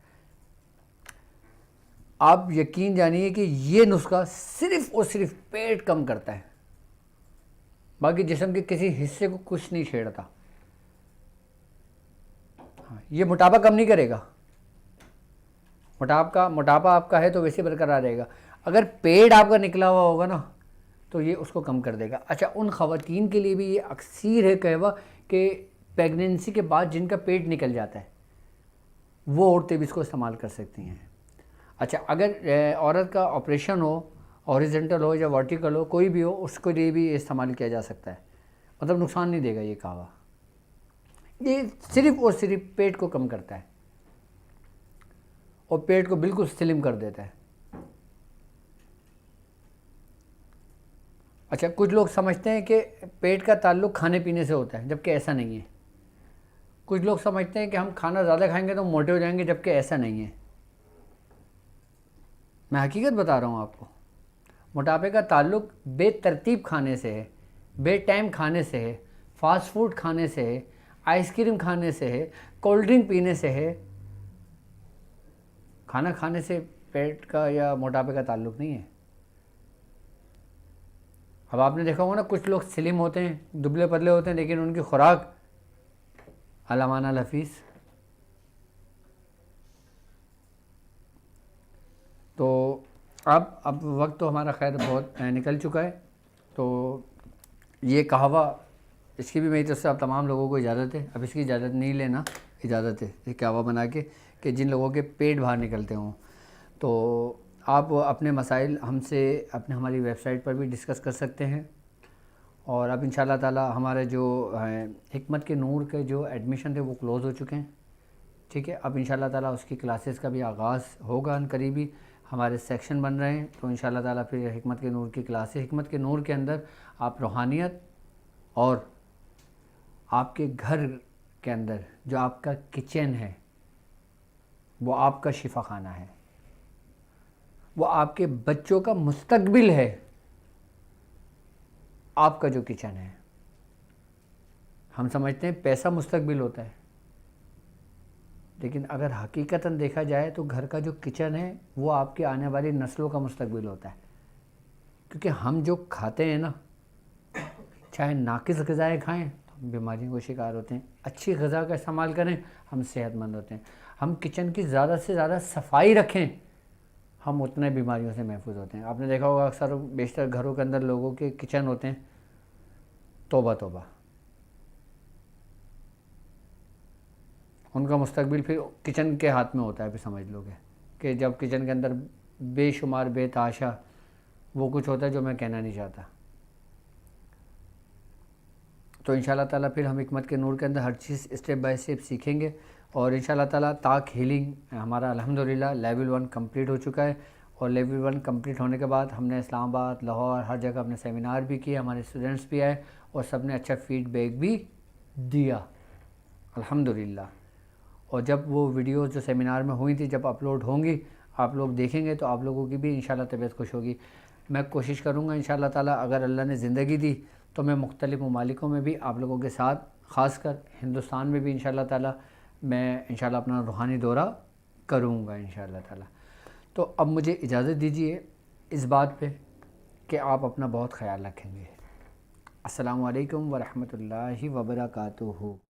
آپ یقین جانیے کہ یہ نسخہ صرف اور صرف پیٹ کم کرتا ہے، باقی جسم کے کسی حصے کو کچھ نہیں چھیڑتا. یہ موٹاپا کم نہیں کرے گا. موٹاپا آپ کا ہے تو ویسے برقرار رہے گا. اگر پیٹ آپ کا نکلا ہوا ہوگا نا تو یہ اس کو کم کر دے گا. اچھا، ان خواتین کے لیے بھی یہ اکثیر ہے کہوا کہ پیگننسی کے بعد جن کا پیٹ نکل جاتا ہے وہ عورتیں بھی اس کو استعمال کر سکتی ہیں. اچھا، اگر عورت کا آپریشن ہو، ہاریزنٹل ہو یا ورٹیکل ہو، کوئی بھی ہو، اس کے لیے بھی استعمال کیا جا سکتا ہے. مطلب نقصان نہیں دے گا یہ کہوا. یہ صرف اور صرف پیٹ کو کم کرتا ہے اور پیٹ کو بالکل سلم کر دیتا ہے. اچھا، کچھ لوگ سمجھتے ہیں کہ پیٹ کا تعلق کھانے پینے سے ہوتا ہے، جبکہ ایسا نہیں ہے. کچھ لوگ سمجھتے ہیں کہ ہم کھانا زیادہ کھائیں گے تو موٹے ہو جائیں گے، جبکہ ایسا نہیں ہے. میں حقیقت بتا رہا ہوں آپ کو. موٹاپے کا تعلق بے ترتیب کھانے سے ہے، بے ٹائم کھانے سے ہے، فاسٹ فوڈ کھانے سے ہے، آئس کریم کھانے سے ہے، کولڈ ڈرنک پینے سے ہے. کھانا کھانے سے پیٹ کا یا موٹاپے کا تعلق نہیں ہے. اب آپ نے دیکھا ہوگا نا، کچھ لوگ سلم ہوتے ہیں، دبلے پتلے ہوتے ہیں، لیکن ان کی خوراک علامانہ لفیس. تو اب وقت تو ہمارا خیر بہت نکل چکا ہے. تو یہ کہوا، اس کی بھی میری طرف سے آپ تمام لوگوں کو اجازت ہے. اب اس کی اجازت نہیں لینا، اجازت ہے یہ کہوا بنا کے کہ جن لوگوں کے پیٹ باہر نکلتے ہوں تو آپ اپنے مسائل ہم سے ہماری ویب سائٹ پر بھی ڈسکس کر سکتے ہیں. اور اب انشاءاللہ تعالی ہمارے جو حکمت کے نور کے جو ایڈمیشن تھے وہ کلوز ہو چکے ہیں. ٹھیک ہے، اب انشاءاللہ تعالی اس کی کلاسز کا بھی آغاز ہوگا ان قریبی. ہمارے سیکشن بن رہے ہیں تو انشاءاللہ تعالی پھر حکمت کے نور کی کلاسز، حکمت کے نور کے اندر آپ روحانیت اور آپ کے گھر کے اندر جو آپ کا کچن ہے وہ آپ کا شفا خانہ ہے، وہ آپ کے بچوں کا مستقبل ہے. آپ کا جو کچن ہے، ہم سمجھتے ہیں پیسہ مستقبل ہوتا ہے، لیکن اگر حقیقتاً دیکھا جائے تو گھر کا جو کچن ہے وہ آپ کے آنے والی نسلوں کا مستقبل ہوتا ہے. کیونکہ ہم جو کھاتے ہیں نا، چاہے ناقص غذائیں کھائیں تو ہم بیماریوں کو شکار ہوتے ہیں، اچھی غذا کا استعمال کریں ہم صحت مند ہوتے ہیں. ہم کچن کی زیادہ سے زیادہ صفائی رکھیں ہم اتنے بیماریوں سے محفوظ ہوتے ہیں. آپ نے دیکھا ہوگا اکثر بیشتر گھروں کے اندر لوگوں کے کچن ہوتے ہیں، توبہ توبہ، ان کا مستقبل پھر کچن کے ہاتھ میں ہوتا ہے. پھر سمجھ لو گے کہ جب کچن کے اندر بے شمار بے تحاشا وہ کچھ ہوتا ہے جو میں کہنا نہیں چاہتا. تو انشاءاللہ تعالیٰ پھر ہم حکمت کے نور کے اندر ہر چیز اسٹیپ بائی اسٹیپ سیکھیں گے. اور انشاءاللہ تعالیٰ تاک ہیلنگ ہمارا الحمدللہ لیول 1 کمپلیٹ ہو چکا ہے. اور لیول 1 کمپلیٹ ہونے کے بعد ہم نے اسلام آباد، لاہور، ہر جگہ اپنے سیمینار بھی کیے، ہمارے اسٹوڈنٹس بھی آئے اور سب نے اچھا فیڈ بیک بھی دیا الحمدللہ. اور جب وہ ویڈیوز جو سیمینار میں ہوئی تھی جب اپلوڈ ہوں گی آپ لوگ دیکھیں گے تو آپ لوگوں کی بھی انشاءاللہ طبیعت خوش ہوگی. میں کوشش کروں گا انشاءاللہ تعالیٰ اگر اللہ نے زندگی دی تو میں مختلف ممالکوں میں بھی آپ لوگوں کے ساتھ، خاص کر ہندوستان میں بھی انشاءاللہ تعالیٰ میں انشاءاللہ اپنا روحانی دورہ کروں گا انشاءاللہ تعالیٰ. تو اب مجھے اجازت دیجیے اس بات پہ کہ آپ اپنا بہت خیال رکھیں گے. السلام علیکم ورحمۃ اللہ وبرکاتہ.